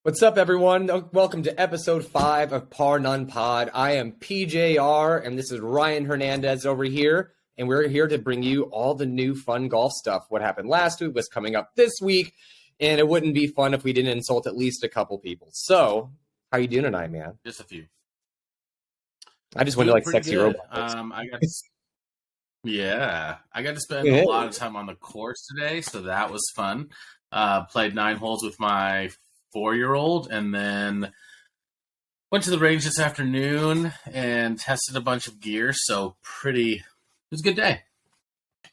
What's up, everyone? Welcome to episode 5 of Par None Pod. I am PJR, and this is Ryan Hernandez over here, and we're here to bring you all the new fun golf stuff. What happened last week was coming up this week, and it wouldn't be fun if we didn't insult at least a couple people. So, how you doing tonight, man? Just a few. I just went to like sexy good. robots. I got to spend a lot of time on the course today, so that was fun. Played 9 holes with my 4-year-old, and then went to the range this afternoon and tested a bunch of gear. So it was a good day.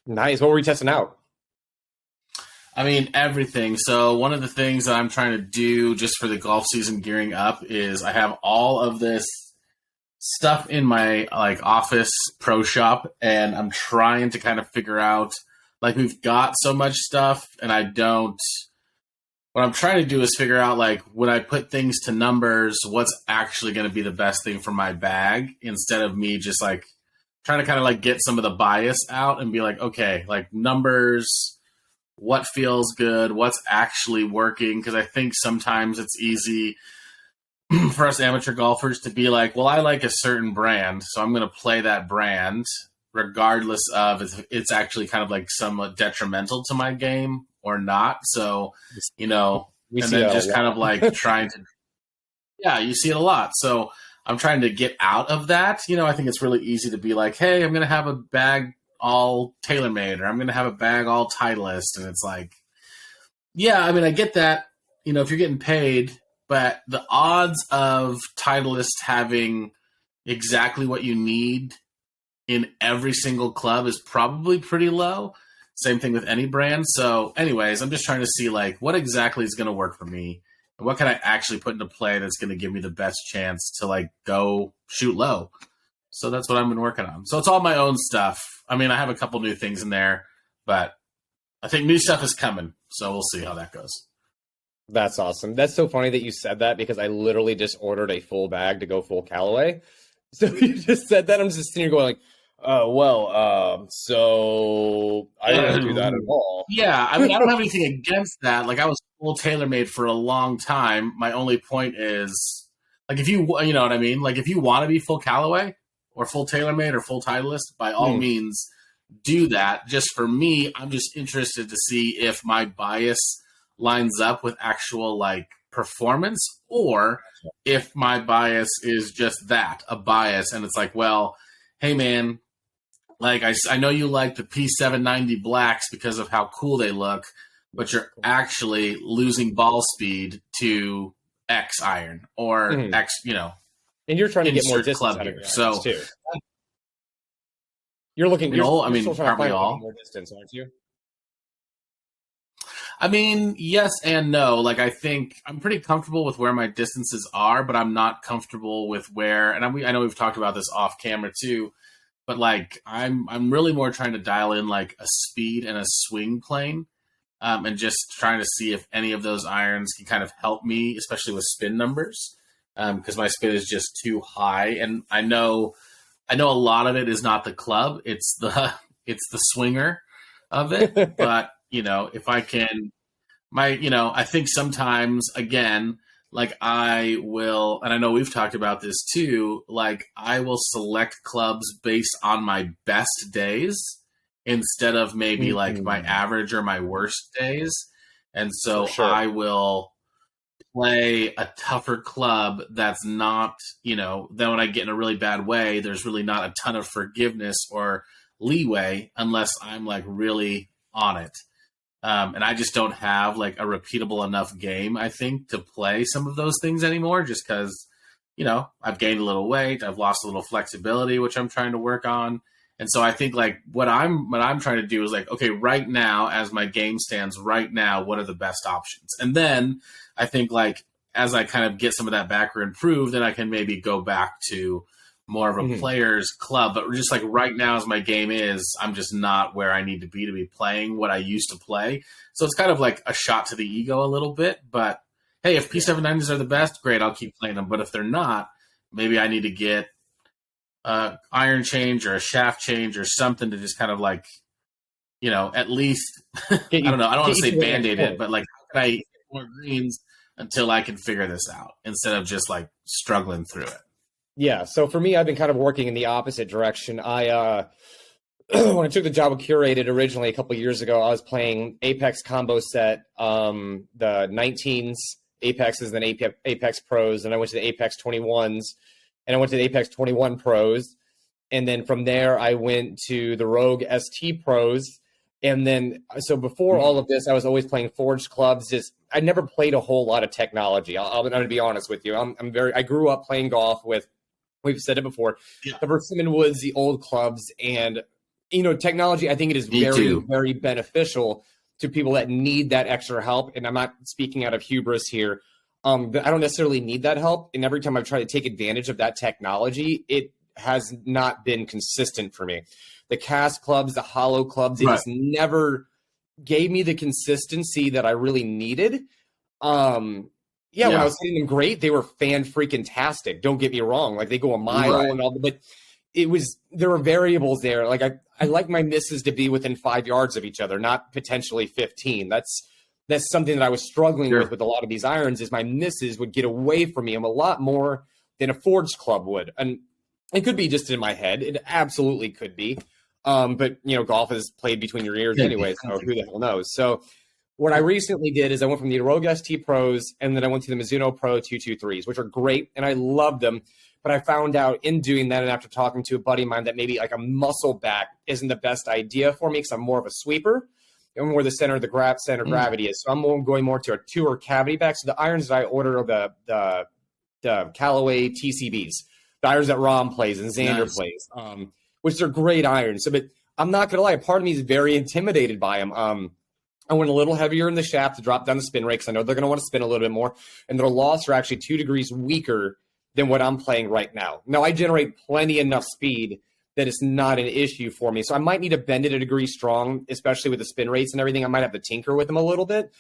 Nice. What were you testing out? I mean, everything. So one of the things that I'm trying to do just for the golf season gearing up is I have all of this stuff in my office pro shop, and I'm trying to kind of figure out, we've got so much stuff, and what I'm trying to do is figure out, when I put things to numbers, what's actually going to be the best thing for my bag, instead of me just trying to kind of get some of the bias out and be okay, numbers, what feels good, what's actually working. Because I think sometimes it's easy for us amateur golfers to be well, I like a certain brand, so I'm going to play that brand regardless of if it's actually kind of somewhat detrimental to my game or not. So, and then just kind of trying to, you see it a lot. So I'm trying to get out of that. I think it's really easy to be hey, I'm going to have a bag all TaylorMade, or I'm going to have a bag all Titleist. And it's I get that, if you're getting paid, but the odds of Titleist having exactly what you need in every single club is probably pretty low. Same thing with any brand. So anyways, I'm just trying to see what exactly is going to work for me, and what can I actually put into play that's going to give me the best chance to go shoot low. So that's what I've been working on. So it's all my own stuff. I mean, I have a couple new things in there, but I think new stuff is coming. So we'll see how that goes. That's awesome. That's so funny that you said that, because I literally just ordered a full bag to go full Callaway. So you just said that. I'm just sitting here going so I didn't do that at all. Yeah, I mean, I don't have anything against that. I was full TaylorMade for a long time. My only point is, if you know what I mean? If you want to be full Callaway or full TaylorMade or full Titleist, by all means, do that. Just for me, I'm just interested to see if my bias lines up with actual, performance, or if my bias is just that, a bias, and it's well, hey, man, I know you like the P790 blacks because of how cool they look, but you're actually losing ball speed to X iron or X, and you're trying to get more distance club out of here. your So too. You're looking. You're still trying to aren't we find all? more distance, aren't you? I mean, yes and no. I think I'm pretty comfortable with where my distances are, but I'm not comfortable with where. And I know we've talked about this off camera too. But I'm really more trying to dial in a speed and a swing plane, and just trying to see if any of those irons can kind of help me, especially with spin numbers, because my spin is just too high. And I know a lot of it is not the club; it's the swinger of it. But if I can, I think sometimes, again, I will, and I know we've talked about this too, I will select clubs based on my best days instead of maybe my average or my worst days. And so I will play a tougher club that's not, then when I get in a really bad way, there's really not a ton of forgiveness or leeway unless I'm really on it. And I just don't have a repeatable enough game, I think, to play some of those things anymore, just because, I've gained a little weight. I've lost a little flexibility, which I'm trying to work on. And so I think what I'm trying to do is okay, right now, as my game stands right now, what are the best options? And then I think as I kind of get some of that backer improved, then I can maybe go back to more of a player's club. But just right now as my game is, I'm just not where I need to be playing what I used to play. So it's kind of a shot to the ego a little bit. But hey, if P790s are the best, great, I'll keep playing them. But if they're not, maybe I need to get a iron change or a shaft change or something to just kind of at least, I don't know, I don't want to say Band-Aid it, but how can I more greens until I can figure this out instead of just like struggling through it. Yeah. So for me, I've been kind of working in the opposite direction. I when I took the job with Curated originally a couple of years ago, I was playing Apex combo set, the 19s, Apexes, then Apex Pros, and I went to the Apex 21s, and I went to the Apex 21 Pros, and then from there I went to the Rogue ST Pros, and then so before all of this, I was always playing forged clubs. Just I never played a whole lot of technology. I'm going to be honest with you. I grew up playing golf with, we've said it before, the Persimmon Woods, the old clubs, and technology, I think it is very beneficial to people that need that extra help. And I'm not speaking out of hubris here. But I don't necessarily need that help. And every time I've tried to take advantage of that technology, it has not been consistent for me. The cast clubs, the hollow clubs, it just never gave me the consistency that I really needed. When I was hitting them great, they were fan-freaking-tastic. Don't get me wrong. Like, they go a mile and all, but there were variables there. Like I like my misses to be within 5 yards of each other, not potentially 15. That's something that I was struggling with a lot of these irons, is my misses would get away from me a lot more than a forged club would. And it could be just in my head. It absolutely could be. But golf is played between your ears anyway, so who the hell knows? So what I recently did is I went from the Rogue ST Pros, and then I went to the Mizuno Pro 223s, which are great, and I loved them. But I found out in doing that, and after talking to a buddy of mine, that maybe like a muscle back isn't the best idea for me, because I'm more of a sweeper and where the center of gravity is. So I'm going more to a tour cavity back. So the irons that I order are the Callaway TCBs, the irons that Rom plays and Xander plays, which are great irons. So, but I'm not gonna lie, part of me is very intimidated by them. I went a little heavier in the shaft to drop down the spin rate, because I know they're going to want to spin a little bit more, and their lofts are actually 2 degrees weaker than what I'm playing right now. Now, I generate plenty enough speed that it's not an issue for me. So I might need to bend it a degree strong, especially with the spin rates and everything. I might have to tinker with them a little bit.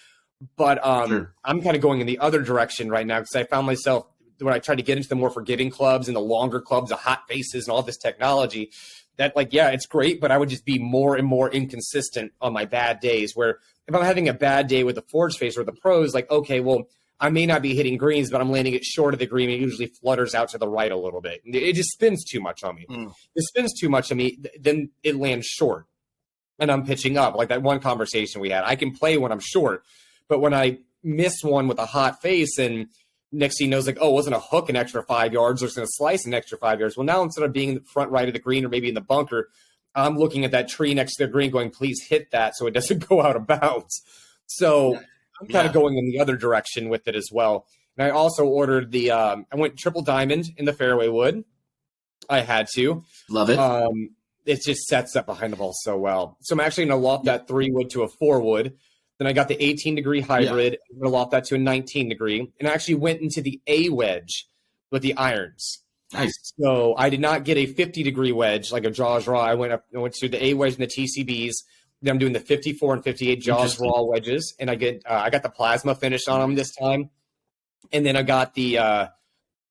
But I'm kind of going in the other direction right now, because I found myself, when I tried to get into the more forgiving clubs and the longer clubs, the hot faces and all this technology, that it's great, but I would just be more and more inconsistent on my bad days, where if I'm having a bad day with the forged face or the pros, like, okay, well, I may not be hitting greens, but I'm landing it short of the green. It usually flutters out to the right a little bit. It just spins too much on me. It spins too much on me, then it lands short, and I'm pitching up. Like that one conversation we had. I can play when I'm short, but when I miss one with a hot face, and next thing you know, it's like, oh, it wasn't a hook an extra 5 yards, or it's going to slice an extra 5 yards. Well, now instead of being in the front right of the green or maybe in the bunker, I'm looking at that tree next to the green going, please hit that so it doesn't go out of bounds. So I'm kind of going in the other direction with it as well. And I also ordered I went triple diamond in the fairway wood. I had to. Love it. It just sets up behind the ball so well. So I'm actually going to loft that 3 wood to a 4 wood. Then I got the 18-degree hybrid. I'm going to loft that to a 19-degree. And I actually went into the A wedge with the irons. Nice. So I did not get a 50-degree wedge like a Jaws Raw. I went to the A wedge and the TCBs. Then I'm doing the 54 and 58 Jaws Raw wedges, and I got the plasma finish on them this time. And then I got the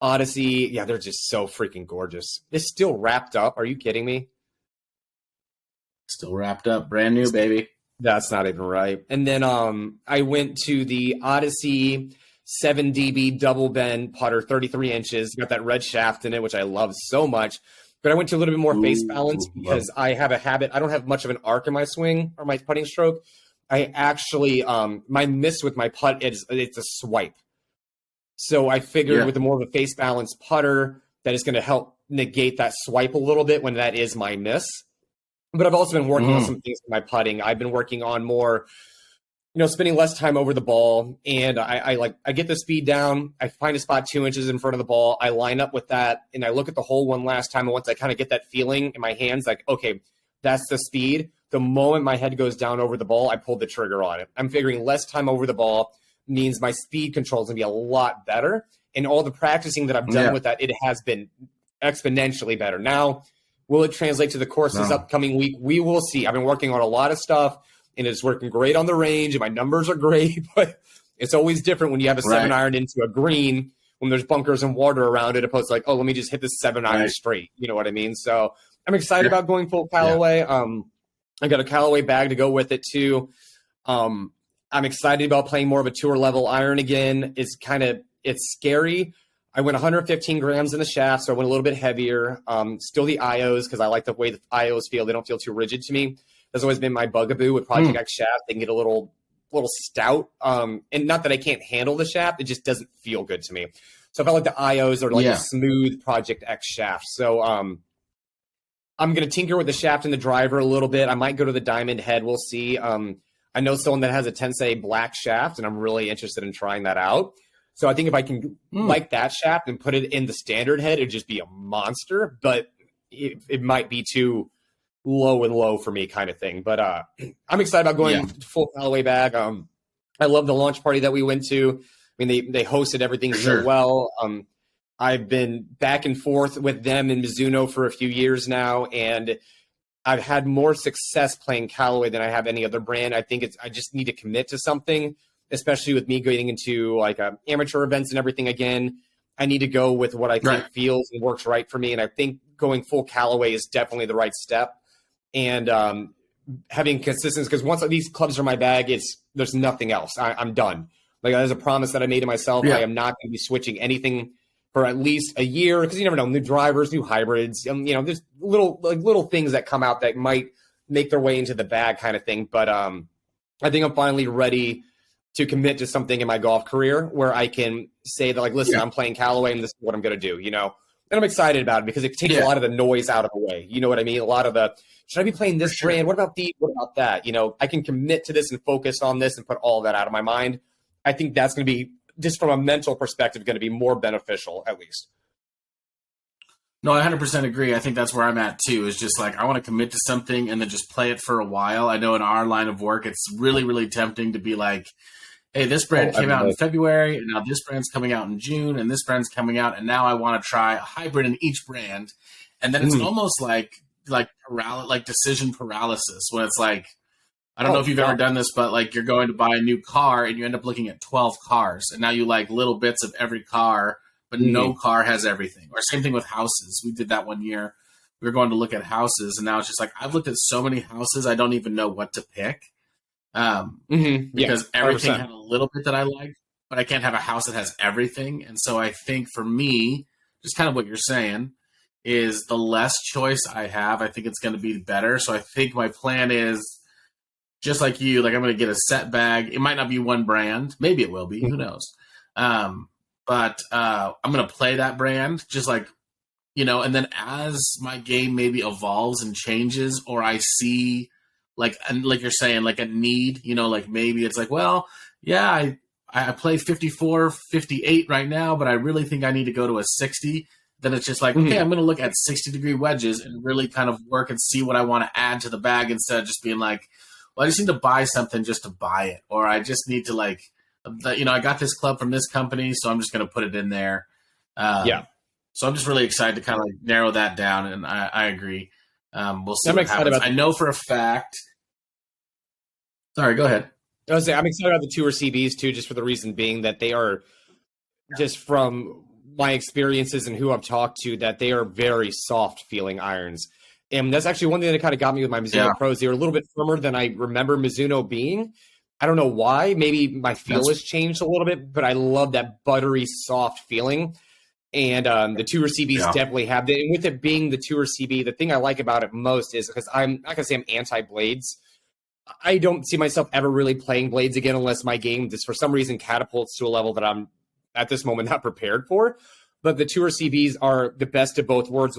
Odyssey. Yeah, they're just so freaking gorgeous. It's still wrapped up. Are you kidding me? Still wrapped up, brand new, baby. That's not even right. And then I went to the Odyssey 7 dB double bend putter, 33 inches. Got that red shaft in it, which I love so much. But I went to a little bit more face balance, because I have a habit. I don't have much of an arc in my swing or my putting stroke. I actually, my miss with my putt, it's a swipe. So I figured with the more of a face balance putter, that is going to help negate that swipe a little bit when that is my miss. But I've also been working on some things with my putting. I've been working on more, spending less time over the ball, and I get the speed down. I find a spot 2 inches in front of the ball. I line up with that, and I look at the hole one last time. And once I kind of get that feeling in my hands, like, okay, that's the speed. The moment my head goes down over the ball, I pull the trigger on it. I'm figuring less time over the ball means my speed control is going to be a lot better. And all the practicing that I've done with that, it has been exponentially better. Now, will it translate to the course this upcoming week? We will see. I've been working on a lot of stuff, and it's working great on the range, and my numbers are great, but it's always different when you have a 7-iron into a green when there's bunkers and water around it, opposed to like, oh, let me just hit this 7-iron straight. You know what I mean? So I'm excited about going full Callaway. I got a Callaway bag to go with it too. I'm excited about playing more of a tour level iron again. It's scary. I went 115 grams in the shaft, so I went a little bit heavier. Still the IOs, because I like the way the IOs feel. They don't feel too rigid to me. That's always been my bugaboo with Project X shaft. They can get a little stout. And not that I can't handle the shaft, it just doesn't feel good to me. So I felt like the IOs are like a smooth Project X shaft. So I'm going to tinker with the shaft and the driver a little bit. I might go to the diamond head. We'll see. I know someone that has a Tensei black shaft, and I'm really interested in trying that out. So I think if I can like that shaft and put it in the standard head, it'd just be a monster. But it might be too low for me kind of thing. But I'm excited about going full Callaway bag. I love the launch party that we went to. I mean, they hosted everything so well. I've been back and forth with them in Mizuno for a few years now, and I've had more success playing Callaway than I have any other brand. I think I just need to commit to something, especially with me getting into like amateur events and everything again. I need to go with what I think feels and works right for me. And I think going full Callaway is definitely the right step. And having consistency, because once these clubs are my bag, there's nothing else. I'm done. Like, there's a promise that I made to myself. I am not going to be switching anything for at least a year, because you never know, new drivers, new hybrids, there's little things that come out that might make their way into the bag kind of thing. But I think I'm finally ready to commit to something in my golf career where I can say that, like, listen, I'm playing Callaway and this is what I'm going to do, And I'm excited about it because it takes a lot of the noise out of the way. You know what I mean? A lot of the, should I be playing this brand? What about these? What about that? I can commit to this and focus on this and put all that out of my mind. I think that's going to be, just from a mental perspective, going to be more beneficial, at least. No, I 100% agree. I think that's where I'm at too, is just like, I want to commit to something and then just play it for a while. I know in our line of work, it's really, really tempting to be like, hey, this brand came out in February, and now this brand's coming out in June, and this brand's coming out, and now I want to try a hybrid in each brand. And then it's almost like decision paralysis, when it's like, I don't know if you've ever done this, but like, you're going to buy a new car and you end up looking at 12 cars, and now you like little bits of every car, but no car has everything. Or same thing with houses. We did that one year. We were going to look at houses, and now it's just like, I've looked at so many houses, I don't even know what to pick. Because everything had a little bit that I liked, but I can't have a house that has everything. And so I think for me, just kind of what you're saying, is the less choice I have, I think it's going to be better. So I think my plan is, just like you, like, I'm going to get a set bag. It might not be one brand. Maybe it will be. Who knows? But I'm going to play that brand, just like, and then as my game maybe evolves and changes, or I see, like you're saying, like a need, like maybe it's like, well, yeah, I play 54, 58 right now, but I really think I need to go to a 60. Then it's just like, okay, I'm going to look at 60-degree wedges and really kind of work and see what I want to add to the bag, instead of just being like, well, I just need to buy something just to buy it. Or I just need to, like, I got this club from this company, so I'm just going to put it in there. So I'm just really excited to kind of like narrow that down, and I agree. We'll see what happens. I know for a fact. Sorry, go ahead. I was saying, I'm excited about the Tour CBs too, just for the reason being that they are, just from my experiences and who I've talked to, that they are very soft feeling irons. And that's actually one thing that kind of got me with my Mizuno Pros. They were a little bit firmer than I remember Mizuno being. I don't know why. Maybe my feel has changed a little bit, but I love that buttery, soft feeling. And the Tour CBs definitely have that. And with it being the Tour CB, the thing I like about it most is, because I'm not going to say I'm anti-blades. I don't see myself ever really playing blades again unless my game just for some reason catapults to a level that I'm at this moment not prepared for. But the Tour CBs are the best of both worlds,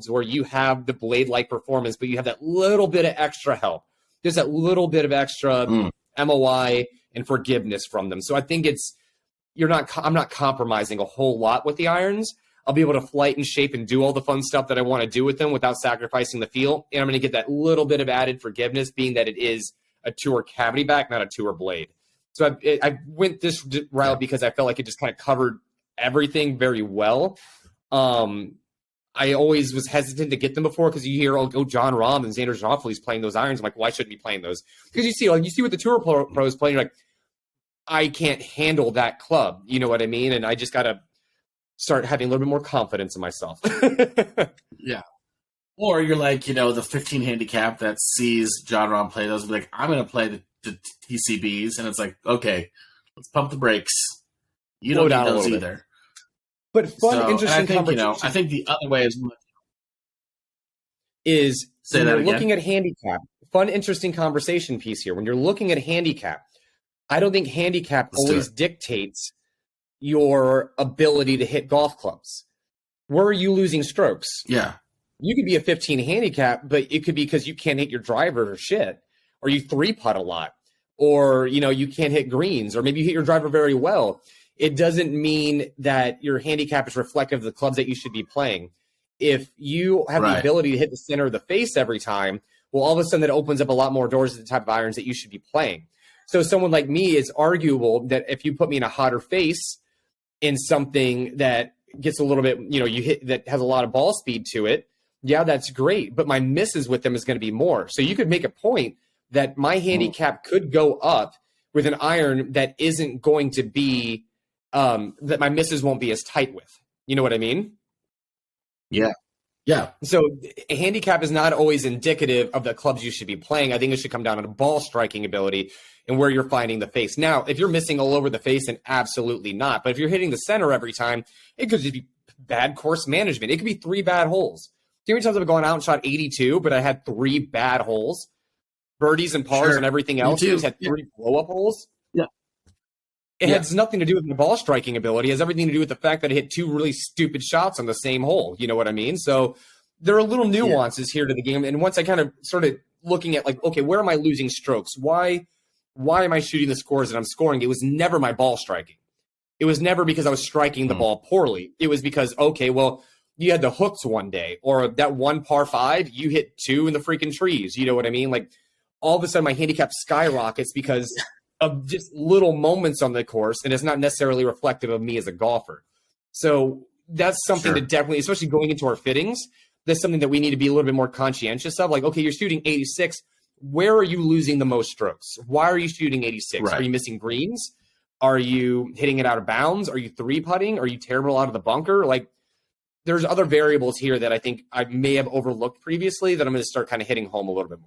where you have the blade-like performance, but you have that little bit of extra help. There's that little bit of extra MOI and forgiveness from them. So I think I'm not compromising a whole lot with the irons. I'll be able to flight and shape and do all the fun stuff that I want to do with them without sacrificing the feel. And I'm going to get that little bit of added forgiveness, being that it is a Tour cavity back, not a Tour blade. So I went this route because I felt like it just kind of covered everything very well. I always was hesitant to get them before, because you hear, John Rahm and Xander Schauffele's playing those irons. I'm like, why shouldn't be playing those? Because you see what the Tour pros playing, you're like, I can't handle that club. You know what I mean? And I just got to start having a little bit more confidence in myself. Yeah. Or you're like, the 15 handicap that sees John Rahm play those, be like, I'm going to play the TCBs, and it's like, okay, let's pump the brakes. You Slow don't down need a those little either. But fun, So, interesting I think, conversation I think the other way is Say when that you're again. looking at handicap. Fun, interesting conversation piece here. When you're looking at handicap, I don't think handicap Let's do always it. dictates your ability to hit golf clubs. Where are you losing strokes? Yeah. You could be a 15 handicap, but it could be because you can't hit your driver or shit, or you three putt a lot, or you can't hit greens, or maybe you hit your driver very well. It doesn't mean that your handicap is reflective of the clubs that you should be playing. If you have the Right. ability to hit the center of the face every time, well, all of a sudden that opens up a lot more doors to the type of irons that you should be playing. So someone like me, it's arguable that if you put me in a hotter face in something that gets a little bit, you hit that has a lot of ball speed to it, yeah, that's great. But my misses with them is going to be more. So you could make a point that my handicap could go up with an iron that isn't going to be, that my misses won't be as tight with. You know what I mean? Yeah. Yeah. So a handicap is not always indicative of the clubs you should be playing. I think it should come down to ball striking ability and where you're finding the face. Now, if you're missing all over the face, then absolutely not. But if you're hitting the center every time, it could just be bad course management. It could be 3 bad holes. How many times I've gone out and shot 82, but I had 3 bad holes, birdies and pars Sure. and everything Me else. I too. just had 3 blow-up holes. Yeah. It Yeah. has nothing to do with the ball striking ability. It has everything to do with the fact that I hit 2 really stupid shots on the same hole. You know what I mean? So there are little nuances here to the game. And once I kind of started looking at like, okay, where am I losing strokes? Why am I shooting the scores that I'm scoring? It was never my ball striking. It was never because I was striking the ball poorly. It was because, okay, well, you had the hooks one day, or that one par 5, you hit 2 in the freaking trees. You know what I mean? Like all of a sudden my handicap skyrockets because of just little moments on the course, and it's not necessarily reflective of me as a golfer. So that's something to definitely, especially going into our fittings, that's something that we need to be a little bit more conscientious of. Like, okay, you're shooting 86. Where are you losing the most strokes? Why are you shooting 86? Right. Are you missing greens? Are you hitting it out of bounds? Are you 3-putting? Are you terrible out of the bunker? Like, there's other variables here that I think I may have overlooked previously that I'm going to start kind of hitting home a little bit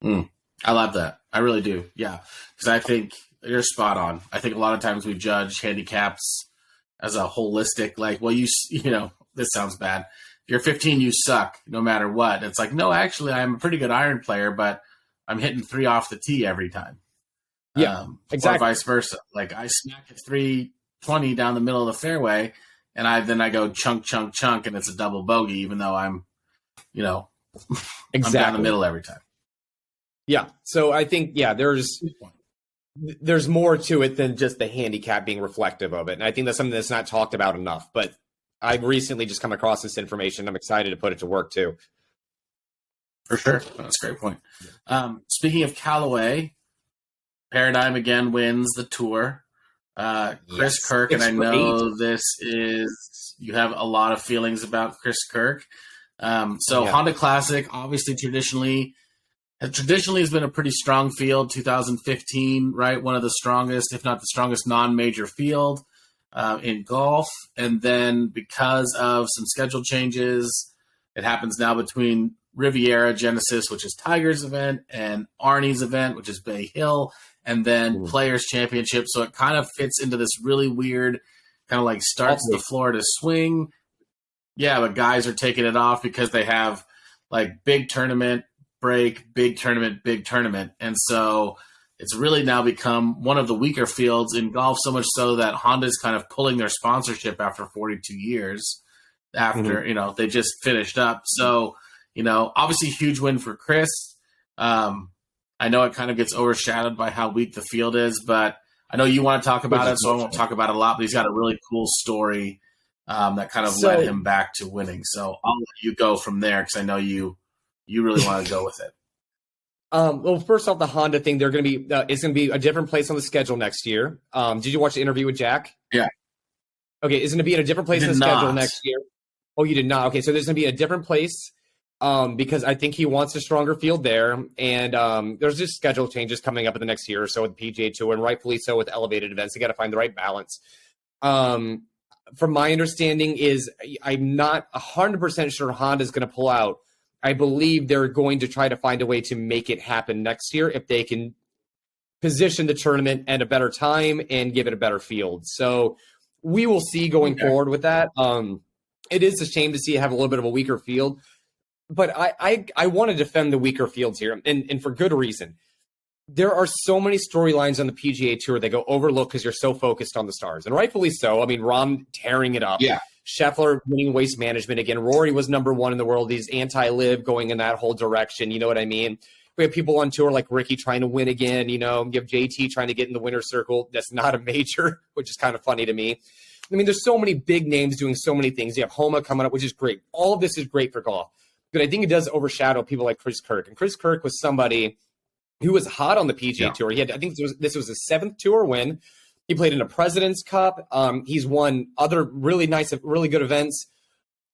more. I love that. I really do. Yeah. Because I think you're spot on. I think a lot of times we judge handicaps as a holistic, like, well, this sounds bad. If you're 15, you suck no matter what. It's like, no, actually, I'm a pretty good iron player, but I'm hitting 3 off the tee every time. Yeah, exactly. Or vice versa. Like I smack at 320 down the middle of the fairway, and I go chunk, chunk, chunk, and it's a double bogey, even though I'm down the middle every time. Yeah. So I think, there's more to it than just the handicap being reflective of it. And I think that's something that's not talked about enough. But I've recently just come across this information. I'm excited to put it to work too. For sure. That's a great point. Speaking of Callaway, Paradigm again wins the tour. Chris Kirk, and I know you have a lot of feelings about Chris Kirk. Honda Classic, obviously traditionally has been a pretty strong field. 2015, right? One of the strongest, if not the strongest non-major field in golf. And then because of some schedule changes, it happens now between Riviera Genesis, which is Tiger's event, and Arnie's event, which is Bay Hill, and then Players Championship. So it kind of fits into this really weird kind of like starts the Florida swing. Yeah, but guys are taking it off because they have like big tournament break, big tournament, big tournament. And so it's really now become one of the weaker fields in golf, so much so that Honda's kind of pulling their sponsorship after 42 years after, they just finished up. So, obviously huge win for Chris. I know it kind of gets overshadowed by how weak the field is, but I know you want to talk about it, so I won't talk about it a lot, but he's got a really cool story that kind of led him back to winning. So I'll let you go from there because I know you really want to go with it. Well, first off, the Honda thing, it's going to be a different place on the schedule next year. Did you watch the interview with Jack? Yeah. Okay, it's going to be in a different place on the schedule next year. Oh, you did not? Okay, so there's going to be a different place because I think he wants a stronger field there. And there's just schedule changes coming up in the next year or so with the PGA Tour, and rightfully so with elevated events. You got to find the right balance. From my understanding is I'm not 100% sure Honda's going to pull out. I believe they're going to try to find a way to make it happen next year if they can position the tournament at a better time and give it a better field. So we will see going forward with that. It is a shame to see it have a little bit of a weaker field, but I want to defend the weaker fields here, and for good reason. There are so many storylines on the PGA Tour that go overlooked because you're so focused on the stars, and rightfully so. I mean, Rahm tearing it up. Yeah. Scheffler winning Waste Management again. Rory was number one in the world. He's anti-live going in that whole direction. You know what I mean? We have people on tour like Ricky trying to win again. You know, you have JT trying to get in the winner's circle. That's not a major, which is kind of funny to me. I mean, there's so many big names doing so many things. You have Homa coming up, which is great. All of this is great for golf. But I think it does overshadow people like Chris Kirk. And Chris Kirk was somebody who was hot on the PGA Tour. He had, I think this was his 7th tour win. He played in a President's Cup. He's won other really nice, really good events.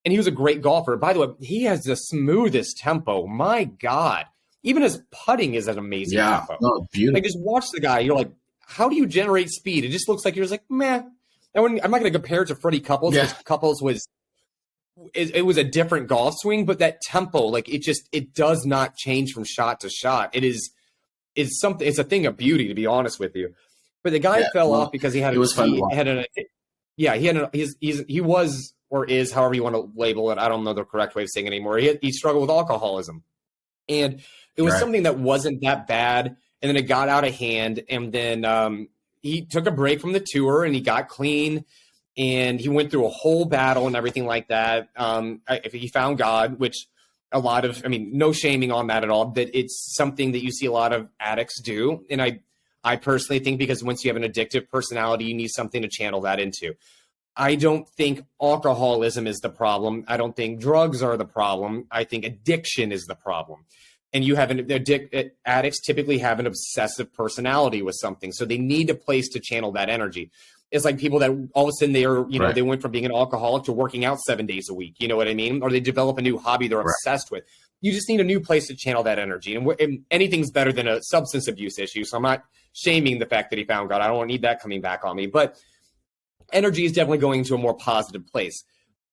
And he was a great golfer. By the way, he has the smoothest tempo. My God. Even his putting is an amazing tempo. Oh, beautiful. Like, just watch the guy. You're like, how do you generate speed? It just looks like you're just like, meh. I'm not going to compare it to Freddie Couples. Yeah. Couples was it was a different golf swing, but that tempo, like it does not change from shot to shot. It's something. It's a thing of beauty, to be honest with you. But the guy fell off because he had. It was fun. He was or is, however you want to label it. I don't know the correct way of saying it anymore. He struggled with alcoholism, and it was something that wasn't that bad, and then it got out of hand, and then he took a break from the tour and he got clean. And he went through a whole battle and everything like that. He found God, which no shaming on that at all, but it's something that you see a lot of addicts do. And I personally think because once you have an addictive personality, you need something to channel that into. I don't think alcoholism is the problem. I don't think drugs are the problem. I think addiction is the problem. And you have addicts typically have an obsessive personality with something. So they need a place to channel that energy. It's like people that all of a sudden they went from being an alcoholic to working out 7 days a week. You know what I mean? Or they develop a new hobby they're obsessed with. You just need a new place to channel that energy. And anything's better than a substance abuse issue. So I'm not shaming the fact that he found God. I don't need that coming back on me. But energy is definitely going to a more positive place.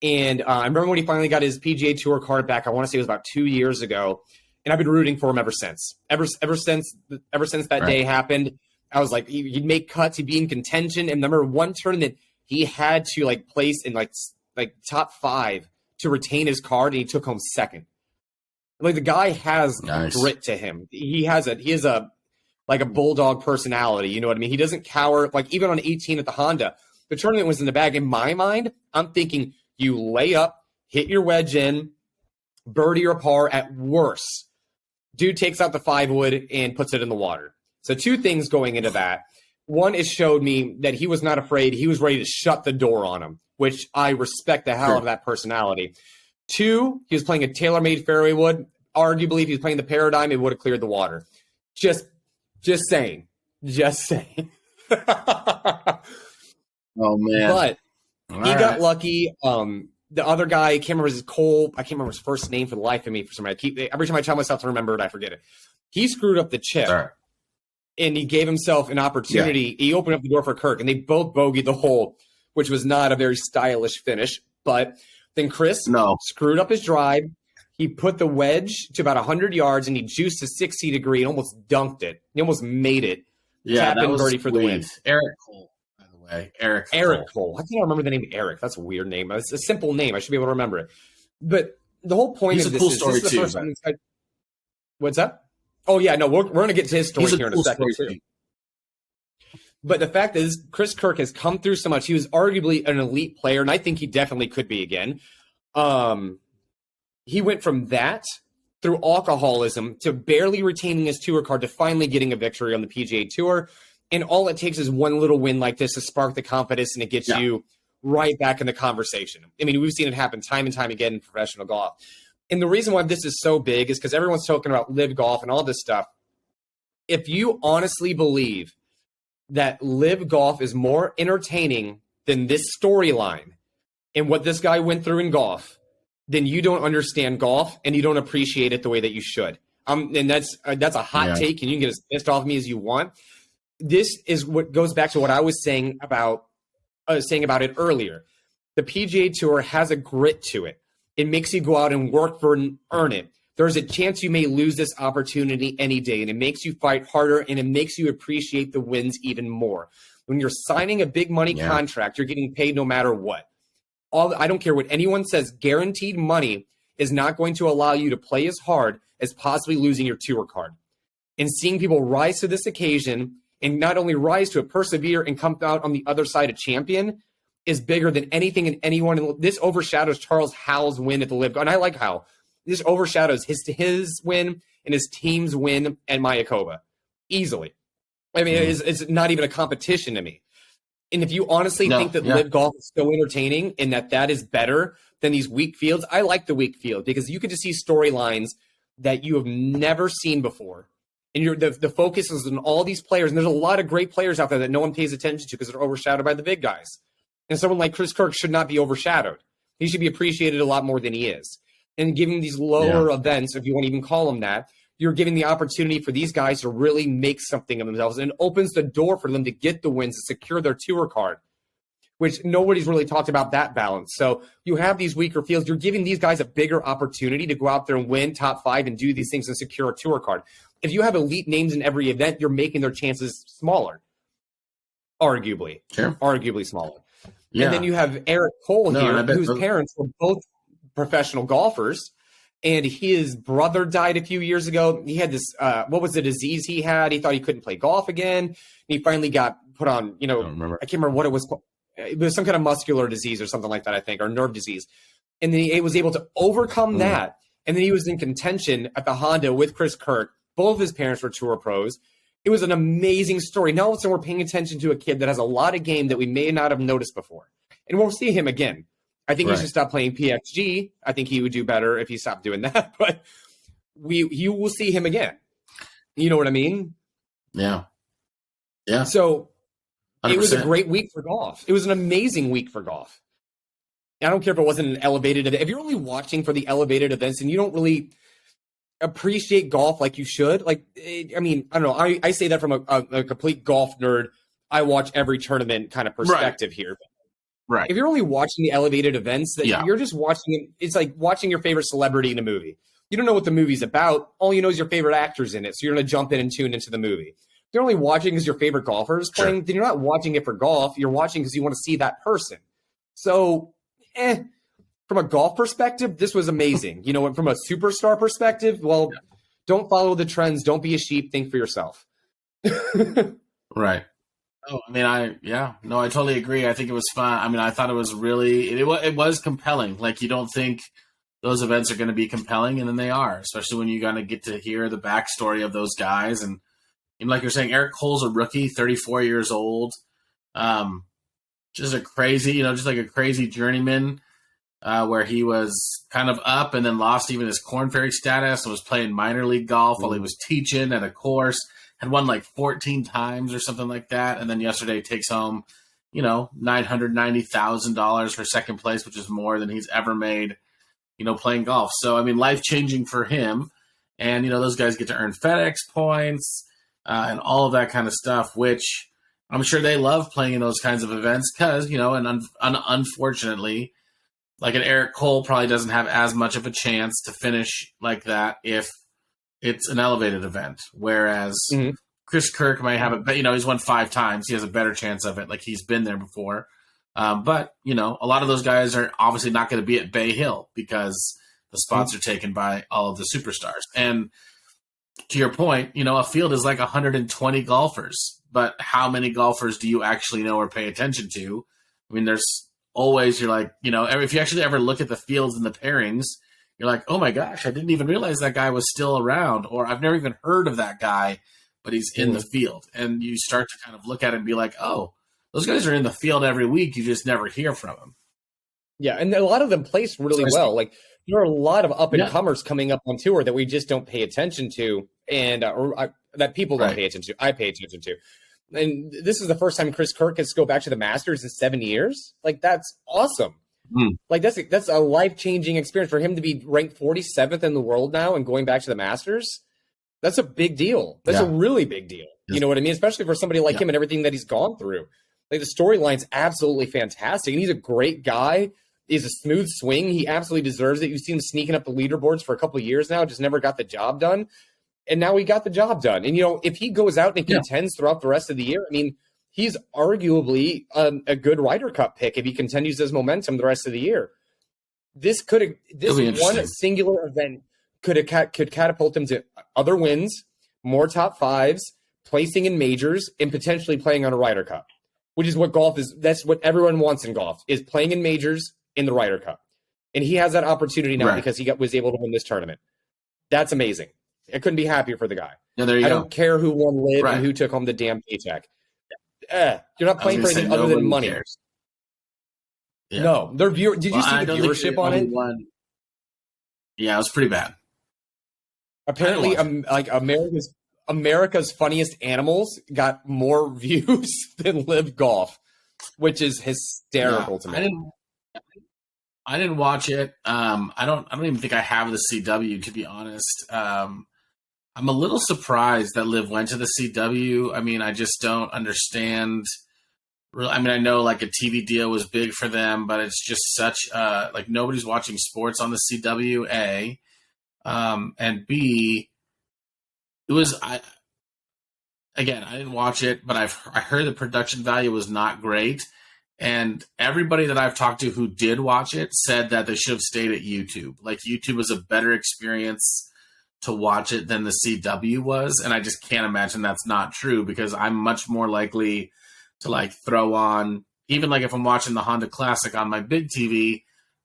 And I remember when he finally got his PGA Tour card back, I want to say it was about 2 years ago. And I've been rooting for him ever since. Ever since that day happened. I was like, he'd make cuts, he'd be in contention. And remember one tournament, he had to place in like top 5 to retain his card, and he took home 2nd. Like, the guy has grit to him. He has a bulldog personality. You know what I mean? He doesn't cower. Like, even on 18 at the Honda, the tournament was in the bag. In my mind, I'm thinking you lay up, hit your wedge in, birdie or par at worst. Dude takes out the 5-wood and puts it in the water. So 2 things going into that. One, it showed me that he was not afraid. He was ready to shut the door on him, which I respect the hell out of that personality. 2, he was playing a tailor-made fairway wood. Arguably, if he was playing the Paradigm, it would have cleared the water. Just saying. Just saying. Oh, man. But he got lucky. The other guy, I can't remember his first name for the life of me for some reason. Every time I tell myself to remember it, I forget it. He screwed up the chip. And he gave himself an opportunity. Yeah. He opened up the door for Kirk, and they both bogeyed the hole, which was not a very stylish finish. But then Chris screwed up his drive. He put the wedge to about 100 yards, and he juiced to 60 degree and almost dunked it. He almost made it. Yeah, that was birdie for the win. Eric Cole, by the way. Eric Cole. I can't remember the name Eric. That's a weird name. It's a simple name. I should be able to remember it. But the whole point of this is story this is too. The first what's that? Oh, yeah, no, we're going to get to his story here in a second, too. But the fact is, Chris Kirk has come through so much. He was arguably an elite player, and I think he definitely could be again. He went from that through alcoholism to barely retaining his tour card to finally getting a victory on the PGA Tour. And all it takes is one little win like this to spark the confidence, and it gets you right back in the conversation. I mean, we've seen it happen time and time again in professional golf. And the reason why this is so big is because everyone's talking about live golf and all this stuff. If you honestly believe that live golf is more entertaining than this storyline and what this guy went through in golf, then you don't understand golf and you don't appreciate it the way that you should. And that's a hot take, and you can get as pissed off me as you want. This is what goes back to what I was saying about it earlier. The PGA Tour has a grit to it. It makes you go out and work for and earn it. there's a chance you may lose this opportunity any day, and it makes you fight harder, and it makes you appreciate the wins even more. When you're signing a big money contract, you're getting paid no matter what. I don't care what anyone says, guaranteed money is not going to allow you to play as hard as possibly losing your tour card. And seeing people rise to this occasion, and not only rise to it, persevere and come out on the other side a champion, is bigger than anything and anyone. This overshadows Charles Howell's win at the LIV. And I like Howell. This overshadows his win and his team's win at Mayakoba easily. I mean, it's not even a competition to me. And if you honestly think that LIV golf is so entertaining and that is better than these weak fields, I like the weak field because you can just see storylines that you have never seen before. And the focus is on all these players. And there's a lot of great players out there that no one pays attention to because they're overshadowed by the big guys. And someone like Chris Kirk should not be overshadowed. He should be appreciated a lot more than he is. And giving these lower events, if you want to even call them that, you're giving the opportunity for these guys to really make something of themselves, and it opens the door for them to get the wins and secure their tour card, which nobody's really talked about that balance. So you have these weaker fields. You're giving these guys a bigger opportunity to go out there and win top 5 and do these things and secure a tour card. If you have elite names in every event, you're making their chances smaller, arguably smaller. Yeah. And then you have Eric Cole here, whose parents were both professional golfers, and his brother died a few years ago. He had this, what was the disease he had? He thought he couldn't play golf again. And he finally got put on, I can't remember what it was called. It was some kind of muscular disease or something like that, I think, or nerve disease. And then he was able to overcome that. And then he was in contention at the Honda with Chris Kirk. Both of his parents were tour pros. It was an amazing story. Now all of a sudden we're paying attention to a kid that has a lot of game that we may not have noticed before. And we'll see him again. I think he should stop playing PXG. I think he would do better if he stopped doing that. But you will see him again. You know what I mean? Yeah. So 100%. It was a great week for golf. It was an amazing week for golf. I don't care if it wasn't an elevated event. If you're only watching for the elevated events and you don't really appreciate golf like you should, I don't know. I say that from a complete golf nerd. I watch every tournament kind of perspective here. Right. If you're only watching the elevated events, you're just watching it. It's like watching your favorite celebrity in a movie. You don't know what the movie's about. All you know is your favorite actor's in it. So you're going to jump in and tune into the movie. If you're only watching because your favorite golfer is playing, then you're not watching it for golf. You're watching because you want to see that person. So, from a golf perspective, this was amazing. From a superstar perspective, don't follow the trends. Don't be a sheep. Think for yourself. Right. Oh, I totally agree. I think it was fun. I thought it was really, it was compelling. Like, you don't think those events are going to be compelling, and then they are, especially when you kind of get to hear the backstory of those guys. And like you're saying, Eric Cole's a rookie, 34 years old. Just a crazy, just like a crazy journeyman, where he was kind of up and then lost even his Korn Ferry status and was playing minor league golf while he was teaching at a course. Had won like 14 times or something like that. And then yesterday takes home, $990,000 for second place, which is more than he's ever made, playing golf. So, life-changing for him. And, those guys get to earn FedEx points and all of that kind of stuff, which I'm sure they love playing in those kinds of events because, and unfortunately, like an Eric Cole probably doesn't have as much of a chance to finish like that if it's an elevated event, whereas Chris Kirk might have he's won 5 times. He has a better chance of it. Like, he's been there before. But, a lot of those guys are obviously not going to be at Bay Hill because the spots are taken by all of the superstars. And to your point, a field is like 120 golfers, but how many golfers do you actually know or pay attention to? There's always, you're like, if you actually ever look at the fields and the pairings, you're like, oh my gosh, I didn't even realize that guy was still around, or I've never even heard of that guy, but he's in the field. And you start to kind of look at it and be like, oh, those guys are in the field every week. You just never hear from them. Yeah, and a lot of them place really well. Like, there are a lot of up-and-comers coming up on tour that we just don't pay attention to, and that people don't pay attention to. I pay attention to. And this is the first time Chris Kirk gets to go back to the Masters in 7 years. Like, that's awesome. Like, that's a life-changing experience for him to be ranked 47th in the world now and going back to the Masters. That's a big deal. That's a really big deal. You know what I mean? Especially for somebody like him and everything that he's gone through. Like, the storyline's absolutely fantastic. And he's a great guy. is a smooth swing. He absolutely deserves it. You've seen him sneaking up the leaderboards for a couple of years now, just never got the job done. And now he got the job done. And, if he goes out and contends throughout the rest of the year, I mean, he's arguably a good Ryder Cup pick if he continues his momentum the rest of the year. This one singular event could catapult him to other wins, more top fives, placing in majors, and potentially playing on a Ryder Cup, which is what golf is. That's what everyone wants in golf, is playing in majors in the Ryder Cup. And he has that opportunity now because he was able to win this tournament. That's amazing. I couldn't be happier for the guy. Yeah, there you I go. don't care who won LIV and who took home the damn paycheck. You're not playing for anything other than money. Yeah. No, their viewer. Did you see the viewership on it? Yeah, it was pretty bad. Apparently, America's Funniest Animals got more views than LIV Golf, which is hysterical to me. I didn't watch it. I don't even think I have the CW, to be honest. I'm a little surprised that LIV went to the CW. I mean, I just don't understand. I mean, I know like a TV deal was big for them, but it's just such like nobody's watching sports on the CW. A, and B, it was I didn't watch it, but I heard the production value was not great. And everybody that I've talked to who did watch it said that they should have stayed at YouTube. Like YouTube was a better experience to watch it than the CW was. And I just can't imagine that's not true, because I'm much more likely to like throw on, even like if I'm watching the Honda Classic on my big TV,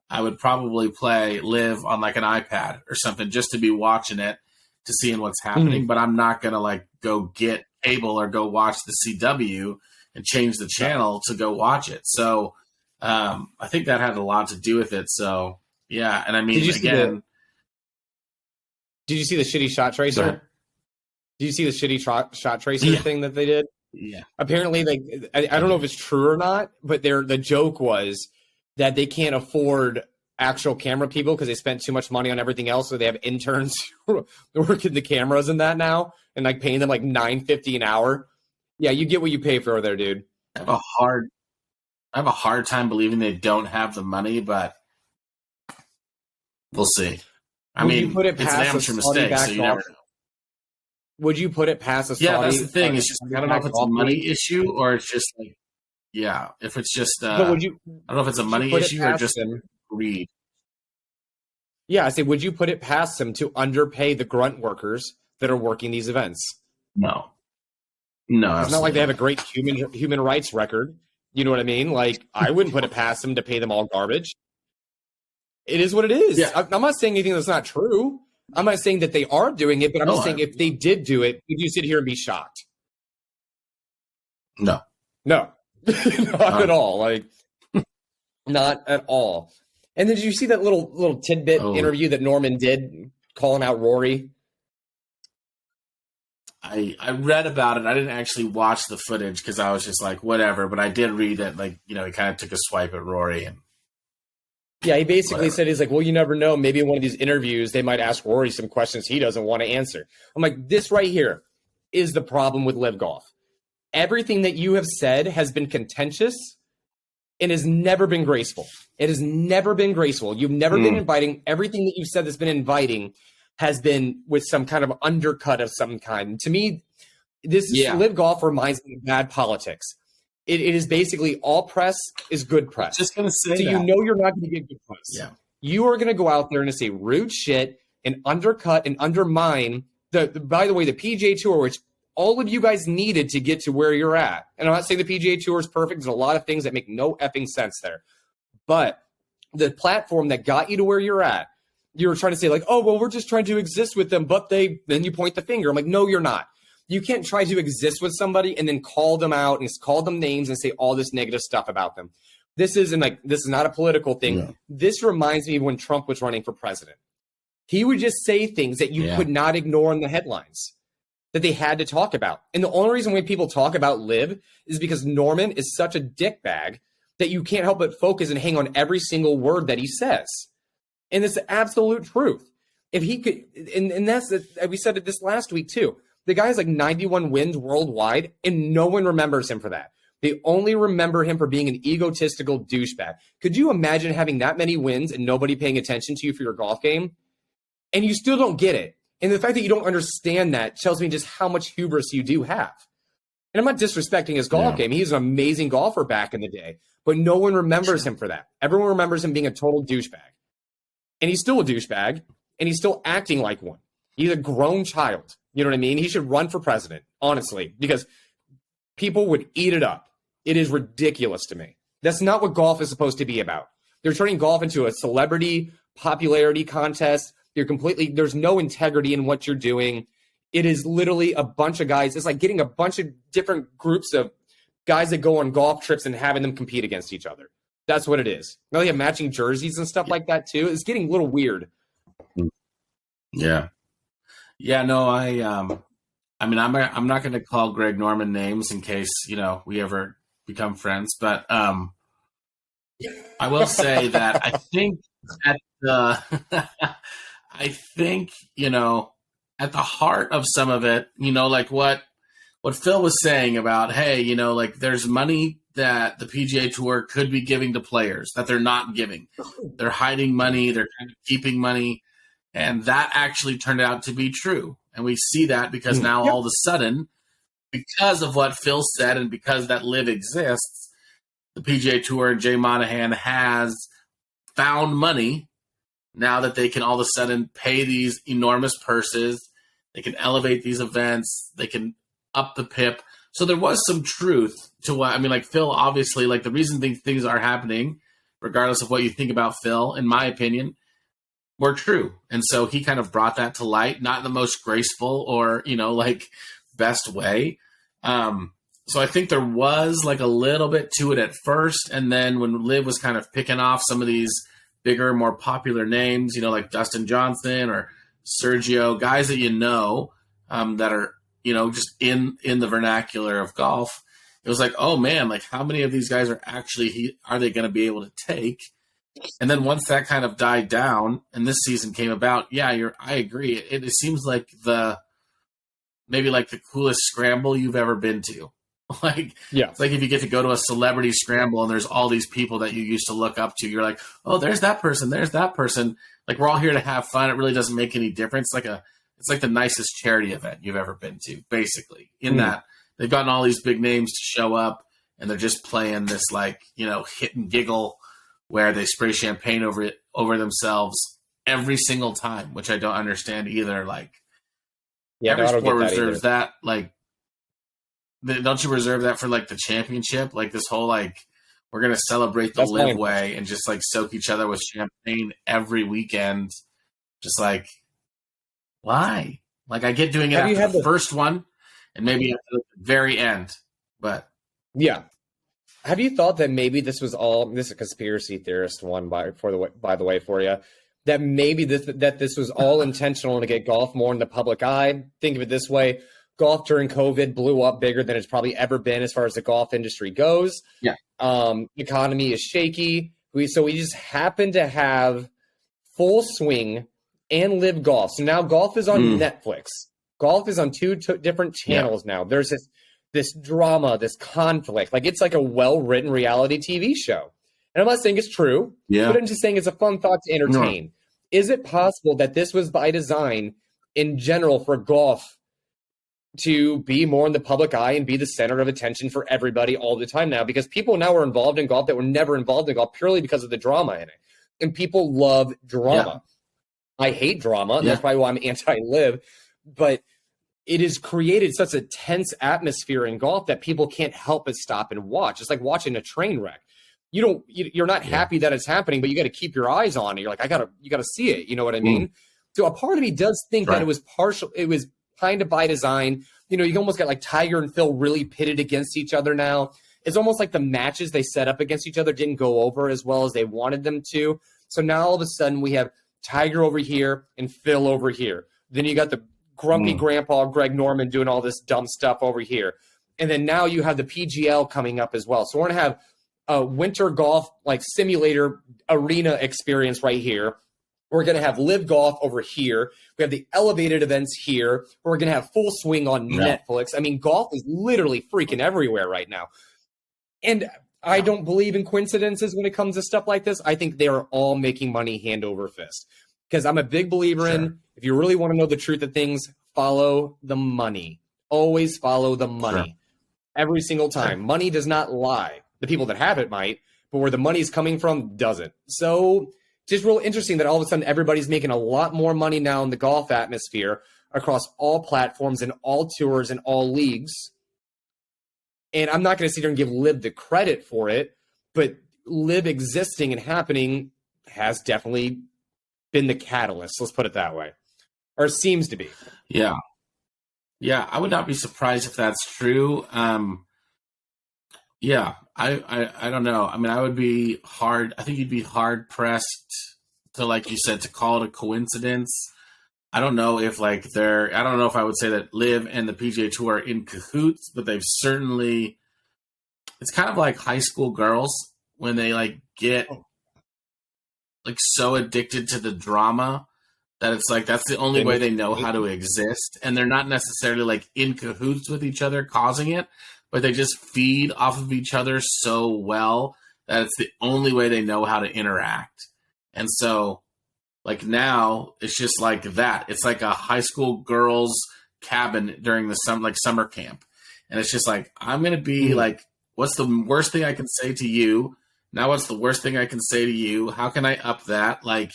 I would probably play LIV on like an iPad or something just to be watching it, to seeing what's happening. But I'm not going to like go get cable or go watch the CW and change the channel to go watch it. So I think that had a lot to do with it. So yeah. And I mean, did you see the shitty shot tracer? Did you see the shitty shot tracer thing that they did? Yeah. Apparently, I don't know if it's true or not, but the joke was that they can't afford actual camera people because they spent too much money on everything else. So they have interns working the cameras and that now, and like paying them like $9.50 an hour. Yeah, you get what you pay for there, dude. I have a hard time believing they don't have the money, but we'll see. I mean, it's an amateur mistake, so you never know. Would you put it past a Saudi? Yeah, that's the thing. It's just, I don't know if it's a money issue or it's just like, yeah, if it's just, I don't know if it's a money issue or just greed. Yeah, I say, would you put it past them to underpay the grunt workers that are working these events? No. It's not like they have a great human rights record. You know what I mean? Like, I wouldn't put it past them to pay them all garbage. It is what it is. Yeah. I'm not saying anything that's not true. I'm not saying that they are doing it, but I'm just saying if they did do it, would you sit here and be shocked? No. Not at all. Like, not at all. And then did you see that little tidbit interview that Norman did calling out Rory? I read about it. I didn't actually watch the footage because I was just like, whatever. But I did read that, like, he kind of took a swipe at Rory. And yeah, he basically said, he's like, well, you never know. Maybe in one of these interviews, they might ask Rory some questions he doesn't want to answer. I'm like, this right here is the problem with LIV Golf. Everything that you have said has been contentious and has never been graceful. It has never been graceful. You've never been inviting. Everything that you've said that's been inviting has been with some kind of undercut of some kind. To me, LIV Golf reminds me of bad politics. It is basically all press is good press. Just going to say so that. You know you're not going to get good press. Yeah. You are going to go out there and say rude shit and undercut and undermine by the way, the PGA Tour, which all of you guys needed to get to where you're at. And I'm not saying the PGA Tour is perfect. There's a lot of things that make no effing sense there. But the platform that got you to where you're at, you were trying to say like, oh, well, we're just trying to exist with them, but then you point the finger. I'm like, no, you're not. You can't try to exist with somebody and then call them out and call them names and say all this negative stuff about them. This is not a political thing. Yeah. This reminds me of when Trump was running for president. He would just say things that you could not ignore in the headlines that they had to talk about. And the only reason when people talk about LIV is because Norman is such a dickbag that you can't help but focus and hang on every single word that he says. And it's the absolute truth. If he could, and that's, we said it this last week too, the guy's like 91 wins worldwide and no one remembers him for that. They only remember him for being an egotistical douchebag. Could you imagine having that many wins and nobody paying attention to you for your golf game? And you still don't get it. And the fact that you don't understand that tells me just how much hubris you do have. And I'm not disrespecting his golf game. He's an amazing golfer back in the day, but no one remembers him for that. Everyone remembers him being a total douchebag. And he's still a douchebag, and he's still acting like one. He's a grown child. You know what I mean? He should run for president, honestly, because people would eat it up. It is ridiculous to me. That's not what golf is supposed to be about. They're turning golf into a celebrity popularity contest. There's no integrity in what you're doing. It is literally a bunch of guys. It's like getting a bunch of different groups of guys that go on golf trips and having them compete against each other. That's what it is. Now they have matching jerseys and stuff like that too. It's getting a little weird. Yeah. Yeah, no, I'm not going to call Greg Norman names in case, we ever become friends, but I will say that I think at at the heart of some of it, like what Phil was saying about, hey, like there's money that the PGA Tour could be giving to players that they're not giving. They're hiding money. They're kind of keeping money. And that actually turned out to be true. And we see that because now all of a sudden, because of what Phil said and because that live exists, the PGA Tour and Jay Monahan has found money now that they can all of a sudden pay these enormous purses. They can elevate these events. They can up the PIP. So there was some truth to what, like Phil, obviously, like the reason things are happening, regardless of what you think about Phil, in my opinion, were true. And so he kind of brought that to light, not in the most graceful or, best way. So I think there was like a little bit to it at first. And then when Liv was kind of picking off some of these bigger, more popular names, like Dustin Johnson or Sergio, guys that that are, just in the vernacular of golf, it was like, oh man, like how many of these guys are they going to be able to take? And then once that kind of died down and this season came about, I agree. It seems like maybe like the coolest scramble you've ever been to. It's like if you get to go to a celebrity scramble and there's all these people that you used to look up to, you're like, oh, there's that person. Like we're all here to have fun. It really doesn't make any difference. It's like the nicest charity event you've ever been to, basically, in that they've gotten all these big names to show up and they're just playing this hit and giggle where they spray champagne over themselves every single time, which I don't understand either. Every sport reserves that. Don't you reserve that for the championship? This whole we're gonna celebrate the live way and just soak each other with champagne every weekend. Just why? I get doing it after the first one and maybe at the very end, but yeah. Have you thought that maybe this is a conspiracy theorist one by the way for you, that maybe this was all intentional to get golf more in the public eye? Think of it this way. Golf during COVID blew up bigger than it's probably ever been as far as the golf industry goes. Yeah. Economy is shaky. So we just happen to have Full Swing and Live Golf. So now golf is on Netflix. Golf is on two different channels now. There's this drama, this conflict. It's like a well-written reality TV show. And I'm not saying it's true, but I'm just saying it's a fun thought to entertain. No. Is it possible that this was by design in general for golf to be more in the public eye and be the center of attention for everybody all the time now? Because people now are involved in golf that were never involved in golf purely because of the drama in it. And people love drama. Yeah. I hate drama. And that's probably why I'm anti-live. But it has created such a tense atmosphere in golf that people can't help but stop and watch. It's like watching a train wreck. You're not happy that it's happening, but you got to keep your eyes on it. You're like, you got to see it. You know what I mean? So a part of me does think that it was partial. It was kind of by design. You almost got Tiger and Phil really pitted against each other now. It's almost like the matches they set up against each other didn't go over as well as they wanted them to. So now all of a sudden we have Tiger over here and Phil over here. Then you got the grumpy grandpa Greg Norman doing all this dumb stuff over here. And then now you have the PGL coming up as well. So we're going to have a winter golf simulator arena experience right here. We're going to have Live Golf over here. We have the elevated events here. We're going to have Full Swing on Netflix. I mean, golf is literally freaking everywhere right now. And I don't believe in coincidences when it comes to stuff like this. I think they are all making money hand over fist. Because I'm a big believer in, if you really want to know the truth of things, follow the money. Always follow the money. Every single time. Money does not lie. The people that have it might, but where the money's coming from doesn't. So just real interesting that all of a sudden everybody's making a lot more money now in the golf atmosphere across all platforms and all tours and all leagues. And I'm not going to sit here and give Liv the credit for it, but Liv existing and happening has definitely been the catalyst. Let's put it that way. Or seems to be. Yeah. Yeah, I would not be surprised if that's true. Yeah, I don't know. I mean, I think you'd be hard pressed to, like you said, to call it a coincidence. I don't know if I don't know if I would say that Liv and the PGA Tour are in cahoots, but they've certainly, it's kind of like high school girls when they like get like so addicted to the drama that it's like that's the only way they know how to exist, and they're not necessarily like in cahoots with each other causing it, but they just feed off of each other so well that it's the only way they know how to interact. And so like now it's just like that. It's like a high school girls cabin during the summer camp. And it's just like, I'm going to be like, what's the worst thing I can say to you? Now what's the worst thing I can say to you? How can I up that? Like,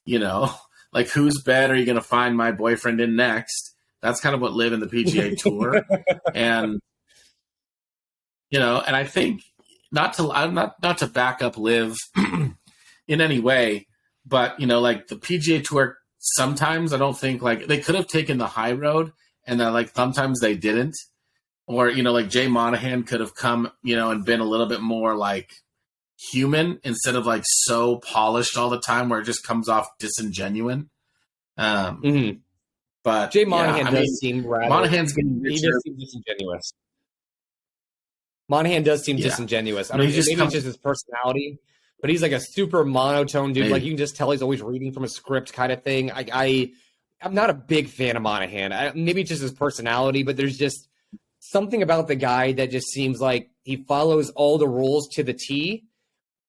you know, like whose bed are you going to find my boyfriend in next? That's kind of what Liv in the PGA Tour. And, you know, and I think not to back up Liv in any way, but, you know, like the PGA Tour, sometimes I don't think like they could have taken the high road, and then like sometimes they didn't. Or, you know, like Jay Monahan could have come, you know, and been a little bit more like human instead of like so polished all the time where it just comes off disingenuine. But Jay Monahan does seem rather, Monahan's getting richer. He does seem disingenuous. Monahan does seem disingenuous. I mean, maybe it's just his personality, but he's like a super monotone dude. Maybe. Like you can just tell he's always reading from a script kind of thing. I'm not a big fan of Monahan. Maybe it's just his personality, but there's just something about the guy that just seems like he follows all the rules to the T.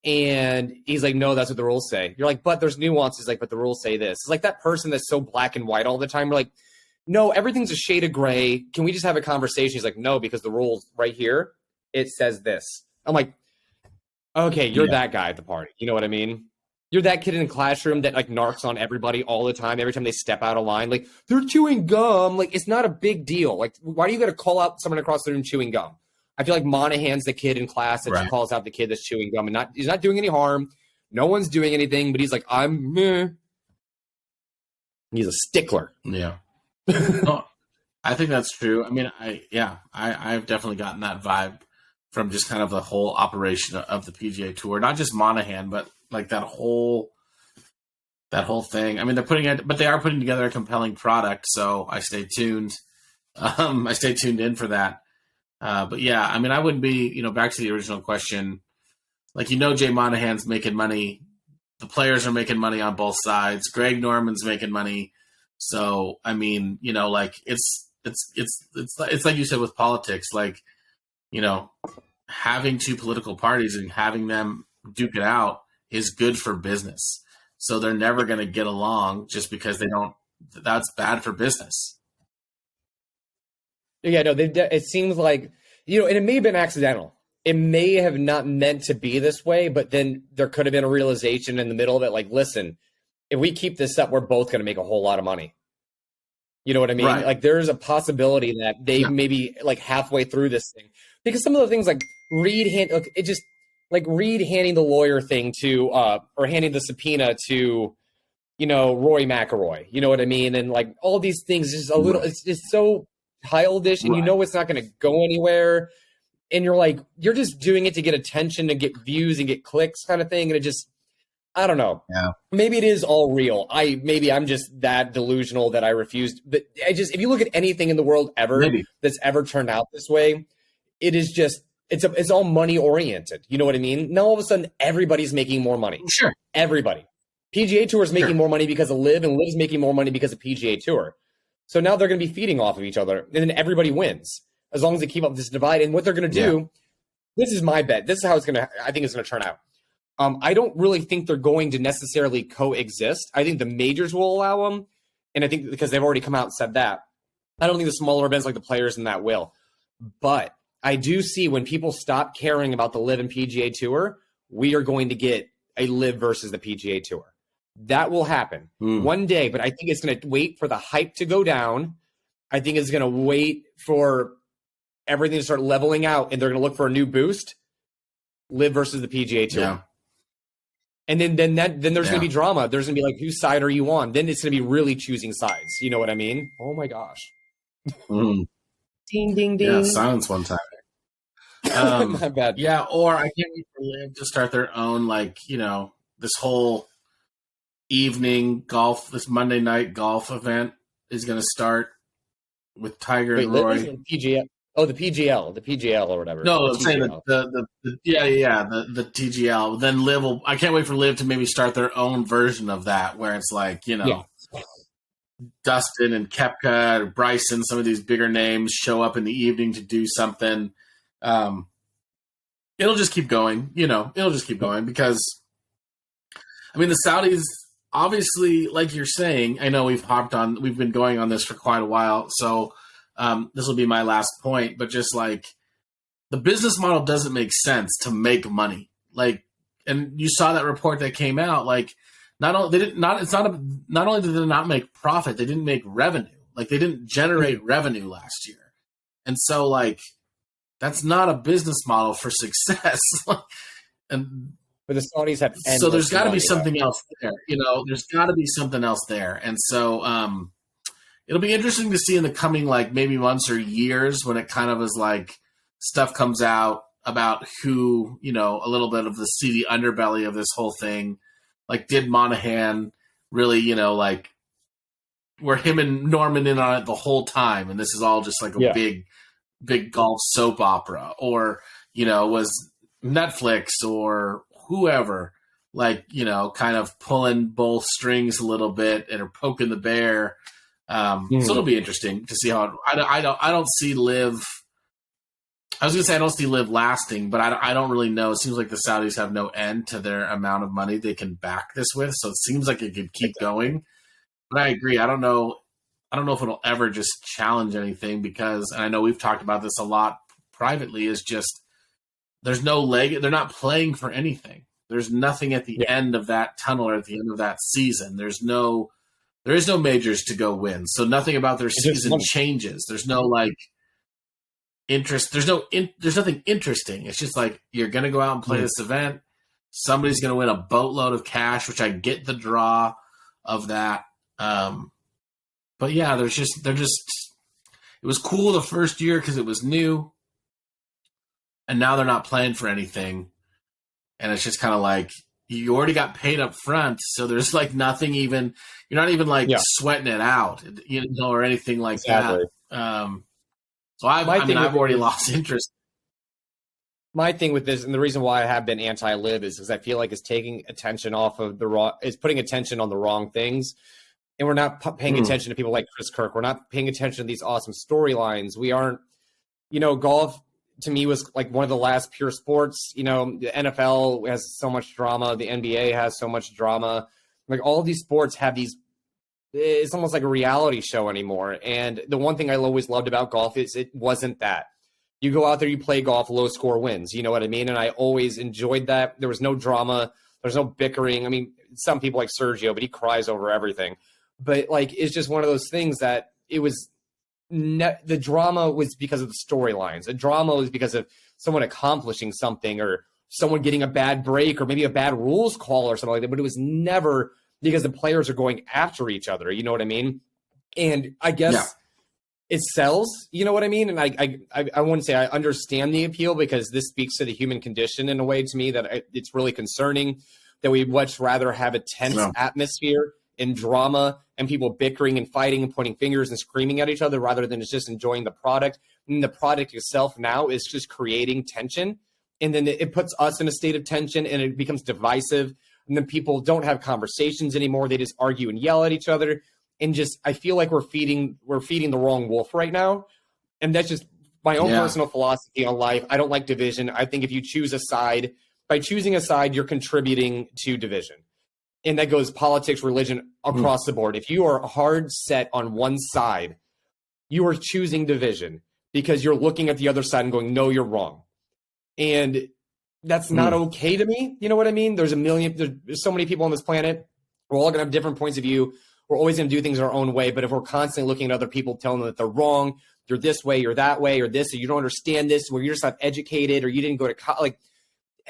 And he's like, no, that's what the rules say. You're like, but there's nuances. Like, but the rules say this. It's like that person that's so black and white all the time. We're like, no, everything's a shade of gray. Can we just have a conversation? He's like, no, because the rules right here, it says this. I'm like, okay, you're that guy at the party. You know what I mean? You're that kid in the classroom that like narcs on everybody all the time. Every time they step out of line, like they're chewing gum. Like it's not a big deal. Like why do you got to call out someone across the room chewing gum? I feel like Monahan's the kid in class that just calls out the kid that's chewing gum, and he's not doing any harm. No one's doing anything, but he's like, I'm meh. He's a stickler. Yeah. Well, I think that's true. I mean, I've definitely gotten that vibe from just kind of the whole operation of the PGA Tour, not just Monahan, but like that whole thing. I mean, they are putting together a compelling product, so I stay tuned. I stay tuned in for that. But yeah, I mean, I wouldn't be, you know, back to the original question, like, you know, Jay Monahan's making money. The players are making money on both sides. Greg Norman's making money. So, I mean, you know, like it's like you said with politics, like, you know, having two political parties and having them duke it out is good for business. So they're never going to get along just because that's bad for business. Yeah, no, it seems like, you know, and it may have been accidental. It may have not meant to be this way, but then there could have been a realization in the middle of it, like, listen, if we keep this up, we're both going to make a whole lot of money. You know what I mean? Right. Like, there's a possibility that they maybe like halfway through this thing, because some of the things like Reed handing the lawyer thing to, or handing the subpoena to, you know, Rory McIlroy. You know what I mean? And like all these things, just a little. It's just so childish, and you know it's not going to go anywhere, and you're like, you're just doing it to get attention and get views and get clicks kind of thing, and it just, I don't know. Yeah. Maybe it is all real. Maybe I'm just that delusional that I refused. But if you look at anything in the world ever that's ever turned out this way, it is just, it's all money oriented. You know what I mean? Now all of a sudden everybody's making more money. Sure. Everybody. PGA Tour is making more money because of Liv, and Liv's making more money because of PGA Tour. So now they're going to be feeding off of each other, and then everybody wins as long as they keep up this divide. And what they're going to do this is my bet. This is how I think it's gonna turn out. I don't really think they're going to necessarily coexist. I think the majors will allow them, and I think because they've already come out and said that. I don't think the smaller events like the Players and that will. But I do see when people stop caring about the LIV and PGA Tour, we are going to get a LIV versus the PGA Tour. That will happen one day, but I think it's going to wait for the hype to go down. I think it's going to wait for everything to start leveling out, and they're going to look for a new boost. LIV versus the PGA Tour. Yeah. And then there's going to be drama. There's going to be like, whose side are you on? Then it's going to be really choosing sides. You know what I mean? Oh my gosh. Ding, ding, ding. Yeah, silence one time. My bad. Yeah, or I can't wait for LIV to start their own, like, this whole evening golf, this Monday night golf event is going to start with Tiger and Roy. PGL. Oh, the PGL or whatever. No, I'm saying the TGL. Then LIV will. I can't wait for LIV to maybe start their own version of that, where it's like Dustin and Koepka or Bryson, some of these bigger names show up in the evening to do something. It'll just keep going. It'll just keep going because, I mean, the Saudis obviously, like you're saying. I know we've been going on this for quite a while, so. This will be my last point, but just like the business model doesn't make sense to make money. Like, and you saw that report that came out. Like, not only did they not make profit, they didn't make revenue. Like, they didn't generate revenue last year, and so like that's not a business model for success. And but the Saudis have so there's got to be something else there. There's got to be something else there, and so. It'll be interesting to see in the coming, like, maybe months or years when it kind of is like stuff comes out about who, a little bit of the seedy underbelly of this whole thing. Like, did Monahan really, like, were him and Norman in on it the whole time? And this is all just like a big golf soap opera, or, was Netflix or whoever, like, kind of pulling both strings a little bit and are poking the bear. So it'll be interesting to see how I don't see LIV. I was gonna say I don't see LIV lasting, but I don't really know. It seems like the Saudis have no end to their amount of money they can back this with, so it seems like it could keep going. But I agree. I don't know if it'll ever just challenge anything because, and I know we've talked about this a lot privately, is just there's no leg. They're not playing for anything. There's nothing at the end of that tunnel or at the end of that season. There is no majors to go win, so nothing about their season changes. There's no like interest. There's nothing interesting. It's just like you're going to go out and play this event. Somebody's going to win a boatload of cash, which I get the draw of that. But yeah, they're just. It was cool the first year because it was new, and now they're not playing for anything, and it's just kind of like. You already got paid up front, so there's like nothing even. You're not even like sweating it out, or anything like that. So I've already lost interest. My thing with this, and the reason why I have been anti-LIV is because I feel like it's taking attention off of it's putting attention on the wrong things, and we're not paying attention to people like Chris Kirk. We're not paying attention to these awesome storylines. We aren't, golf. To me, was like one of the last pure sports. The NFL has so much drama. The NBA has so much drama. Like all these sports have these. It's almost like a reality show anymore. And the one thing I always loved about golf is it wasn't that. You go out there, you play golf, low score wins. You know what I mean? And I always enjoyed that. There was no drama. There's no bickering. I mean, some people like Sergio, but he cries over everything. But like, it's just one of those things that it was. The drama was because of the storylines. The drama was because of someone accomplishing something or someone getting a bad break or maybe a bad rules call or something like that. But it was never because the players are going after each other. You know what I mean? And I guess it sells. You know what I mean? And I wouldn't say I understand the appeal because this speaks to the human condition in a way to me that it's really concerning that we'd much rather have a tense atmosphere and drama and people bickering and fighting and pointing fingers and screaming at each other rather than just enjoying the product. And the product itself now is just creating tension. And then it puts us in a state of tension and it becomes divisive. And then people don't have conversations anymore. They just argue and yell at each other. And just, I feel like we're feeding the wrong wolf right now. And that's just my own personal philosophy on life. I don't like division. I think if you choose a side, by choosing a side, you're contributing to division. And that goes politics, religion, across the board. If you are hard set on one side, you are choosing division because you're looking at the other side and going, no, you're wrong. And that's not okay to me. You know what I mean? There's so many people on this planet. We're all going to have different points of view. We're always going to do things our own way. But if we're constantly looking at other people, telling them that they're wrong, you're this way, you're that way, or this, or you don't understand this, or you're just not educated, or you didn't go to college,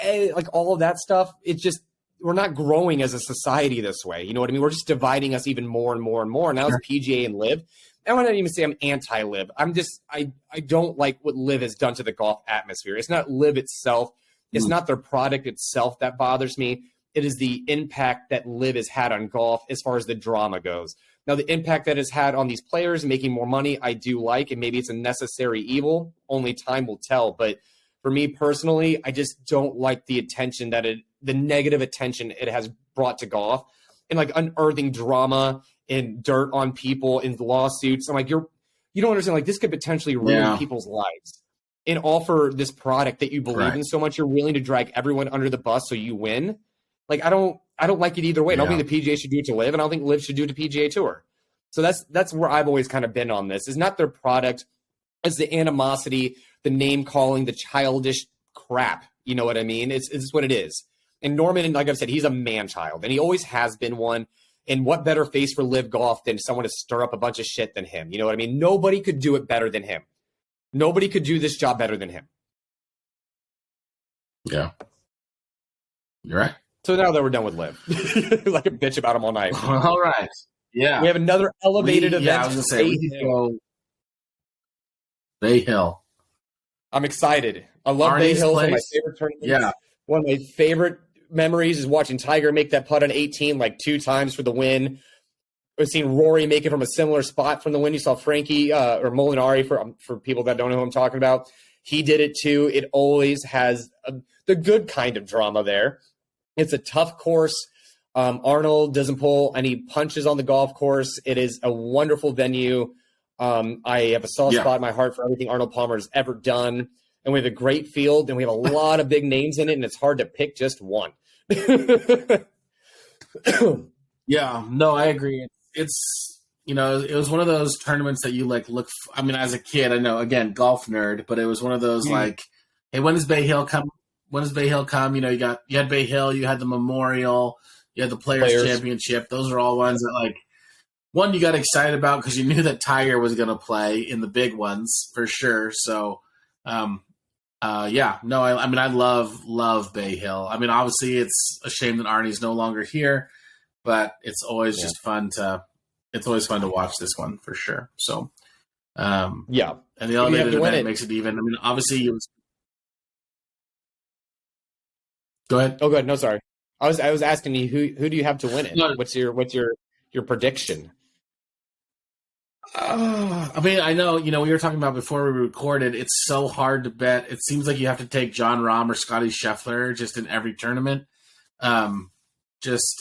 like all of that stuff, it's just, we're not growing as a society this way. You know what I mean? We're just dividing us even more and more and more. Now it's PGA and LIV. I don't even say I'm anti-LIV. I'm just, I don't like what LIV has done to the golf atmosphere. It's not LIV itself. It's not their product itself that bothers me. It is the impact that LIV has had on golf as far as the drama goes. Now, the impact that it's had on these players making more money, I do like, and maybe it's a necessary evil. Only time will tell. But for me personally, I just don't like the attention the negative attention it has brought to golf, and like unearthing drama and dirt on people in lawsuits. I'm like, you don't understand. Like, this could potentially ruin people's lives. And offer this product that you believe in so much, you're willing to drag everyone under the bus so you win. Like, I don't like it either way. I don't think the PGA should do it to LIV, and I don't think LIV should do it to PGA Tour. So that's where I've always kind of been on this. It's not their product. It's the animosity, the name calling, the childish crap. You know what I mean? It's what it is. And Norman, like I've said, he's a man-child, and he always has been one. And what better face for LIV Golf than someone to stir up a bunch of shit than him? You know what I mean? Nobody could do it better than him. Nobody could do this job better than him. Yeah. You're right. So now that we're done with LIV, like a bitch about him all night. All right. Yeah. We have another elevated event. Yeah, I was going to say, we could go Bay Hill. I'm excited. I love Arnie's Bay Hill. One of my place. favorite tournaments. Yeah. One of my favorite memories is watching Tiger make that putt on 18 like 2 times for the win. We've seen Rory make it from a similar spot from the win. You saw Frankie or Molinari, for people that don't know who I'm talking about. He did it too. It always has the good kind of drama there. It's a tough course. Arnold doesn't pull any punches on the golf course. It is a wonderful venue. I have a soft spot in my heart for everything Arnold Palmer has ever done. And we have a great field, and we have a lot of big names in it, and it's hard to pick just one. Yeah, no, I agree. It's, it was one of those tournaments that you look. I mean, as a kid, I know, again, golf nerd, but it was one of those hey, when does Bay Hill come? When does Bay Hill come? You had Bay Hill, you had the Memorial, you had the Players Championship. Those are all ones that one you got excited about because you knew that Tiger was going to play in the big ones for sure. So, I mean, I love Bay Hill. I mean, obviously, it's a shame that Arnie's no longer here, but it's always just fun to watch this one for sure. So, and the elevated event makes it even. I mean, obviously, it was. Go ahead. Oh, good. No, sorry. I was asking you who do you have to win it? No. What's your prediction? I mean, I know, we were talking about before we recorded, it's so hard to bet. It seems like you have to take John Rahm or Scotty Scheffler just in every tournament. Because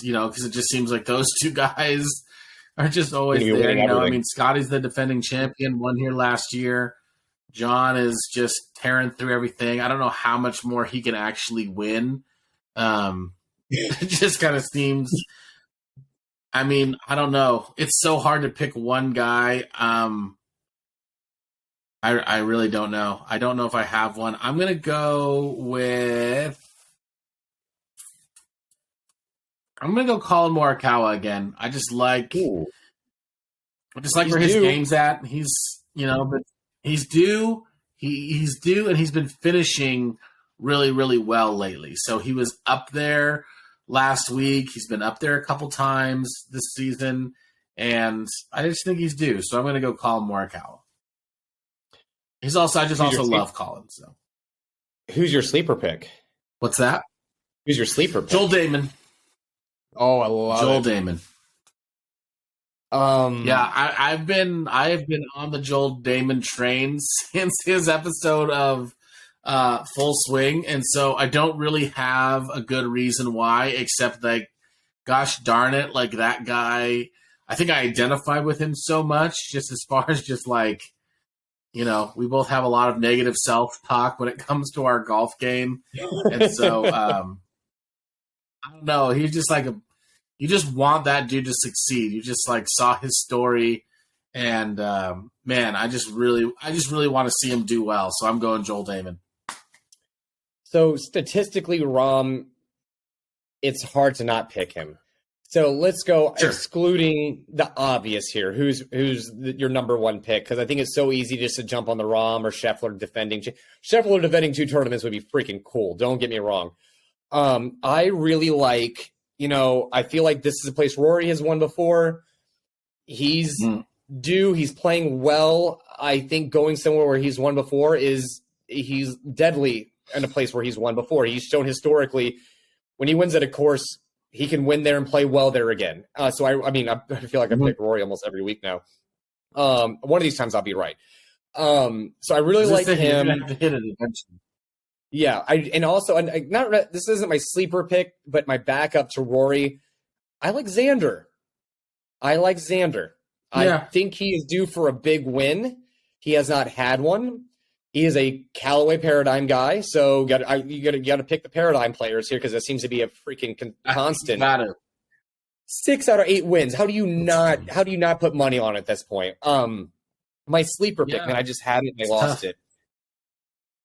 it just seems like those two guys are just always there. I mean, Scotty's the defending champion, won here last year. John is just tearing through everything. I don't know how much more he can actually win. It just kind of seems... I mean, I don't know. It's so hard to pick one guy. I really don't know. I don't know if I have one. I'm gonna go Colin Morikawa again. I just like where his game's at. He's but he's due. He's due, and he's been finishing really, really well lately. So he was up there last week. He's been up there a couple times this season, and I just think he's due. So I'm going to go Colin Morikawa. I also love Colin. So, who's your sleeper pick? What's that? Who's your sleeper pick? Joel Damon. Oh, I love Joel Damon. I've been on the Joel Damon train since his episode of Full Swing, and so I don't really have a good reason why, except gosh darn it, that guy, I think I identify with him so much, just as far as we both have a lot of negative self-talk when it comes to our golf game. And so, I don't know. He's just like you just want that dude to succeed. You just like saw his story, and man, I just really want to see him do well. So I'm going Joel Damon. So statistically, Rahm, it's hard to not pick him. So let's go excluding the obvious here. Who's your number one pick? Because I think it's so easy just to jump on the Rahm or Scheffler defending. Scheffler defending 2 tournaments would be freaking cool. Don't get me wrong. I really like, I feel like this is a place Rory has won before. He's due. He's playing well. I think going somewhere where he's won before he's deadly in a place where he's won before. He's shown historically when he wins at a course, he can win there and play well there again. So I feel like I pick Rory almost every week now. One of these times I'll be right. So I really like him. You have to hit it eventually. Yeah, this isn't my sleeper pick, but my backup to Rory. I like Xander. I think he is due for a big win. He has not had one. He is a Callaway Paradigm guy, so you got to pick the Paradigm players here because that seems to be a freaking constant. 6 out of 8 wins. How do you not put money on it at this point? My sleeper pick, man, I just had it and I lost it.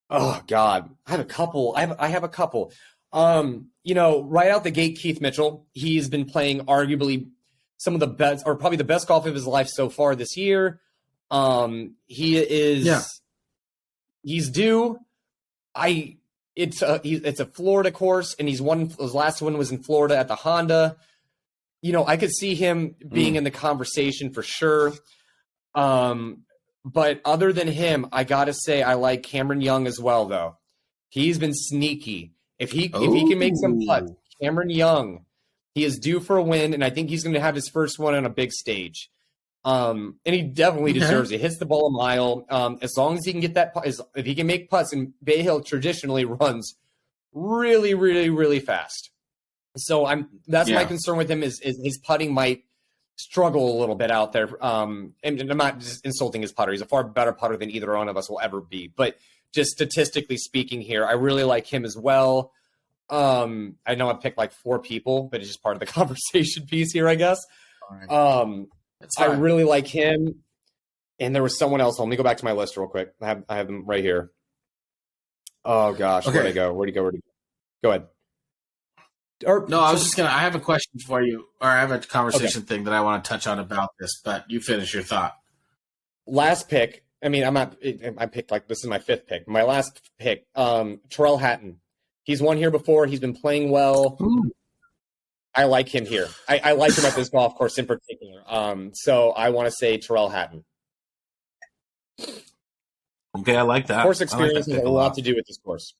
Oh God, I have a couple. I have a couple. Right out the gate, Keith Mitchell. He's been playing arguably some of the best, or probably the best golf of his life so far this year. He is. Yeah. He's due. It's a Florida course, and he's won. His last one was in Florida at the Honda. I could see him being in the conversation for sure. But other than him, I gotta say I like Cameron Young as well, though. He's been sneaky. If he can make some putts, Cameron Young, he is due for a win, and I think he's going to have his first one on a big stage. And he definitely deserves it. Hits the ball a mile. As long as he can get that, if he can make putts, and Bay Hill traditionally runs really, really, really fast. So that's my concern with him is his putting might struggle a little bit out there. And I'm not just insulting his putter. He's a far better putter than either one of us will ever be. But just statistically speaking here, I really like him as well. I know I picked like 4 people, but it's just part of the conversation piece here, I guess. Right. I really like him. And there was someone else. Let me go back to my list real quick. I have them right here. Oh gosh, okay. Where'd I go? Where'd he go? Go ahead. I have a question for you, or I have a conversation thing that I want to touch on about this, but you finish your thought. Last pick. I picked this is my 5th pick. My last pick, Terrell Hatton. He's won here before. He's been playing well. Ooh. I like him here. I like him at this golf course in particular. So I want to say Terrell Hatton. Okay, I like that. Course experience has a lot to do with this course.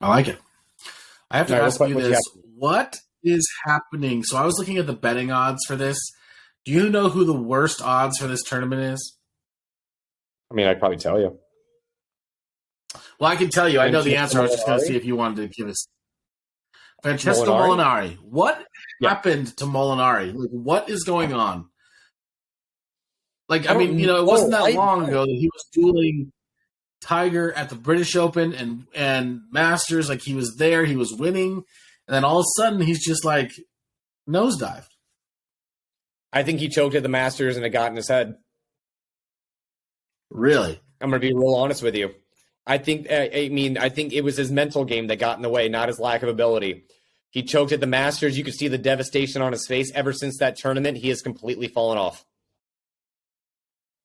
I like it. I have to ask you this. What is happening? So I was looking at the betting odds for this. Do you know who the worst odds for this tournament is? I'd probably tell you. Well, I can tell you. I know the answer. I was just going to see if you wanted to give us. Francesco Molinari. What happened to Molinari? Like, what is going on? Like, it wasn't that long ago that he was dueling Tiger at the British Open and Masters. Like, he was there, he was winning, and then all of a sudden he's just like nosedived. I think he choked at the Masters and it got in his head. Really? I'm going to be real honest with you. I think it was his mental game that got in the way, not his lack of ability. He choked at the Masters. You could see the devastation on his face. Ever since that tournament, he has completely fallen off.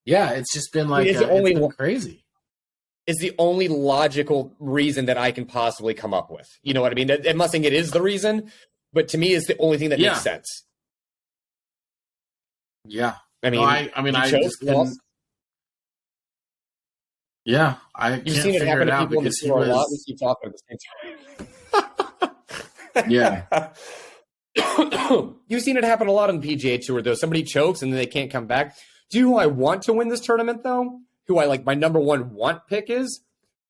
Yeah, it's just been like crazy. It's the only logical reason that I can possibly come up with. You know what I mean? I'm not saying it is the reason, but to me, it's the only thing that makes sense. Yeah. You've seen it happen to people in the tour a lot. We keep talking at the same time. Yeah. You've seen it happen a lot on the PGA Tour, though. Somebody chokes and then they can't come back. Do you know who I want to win this tournament, though? Who I like my number one want pick is?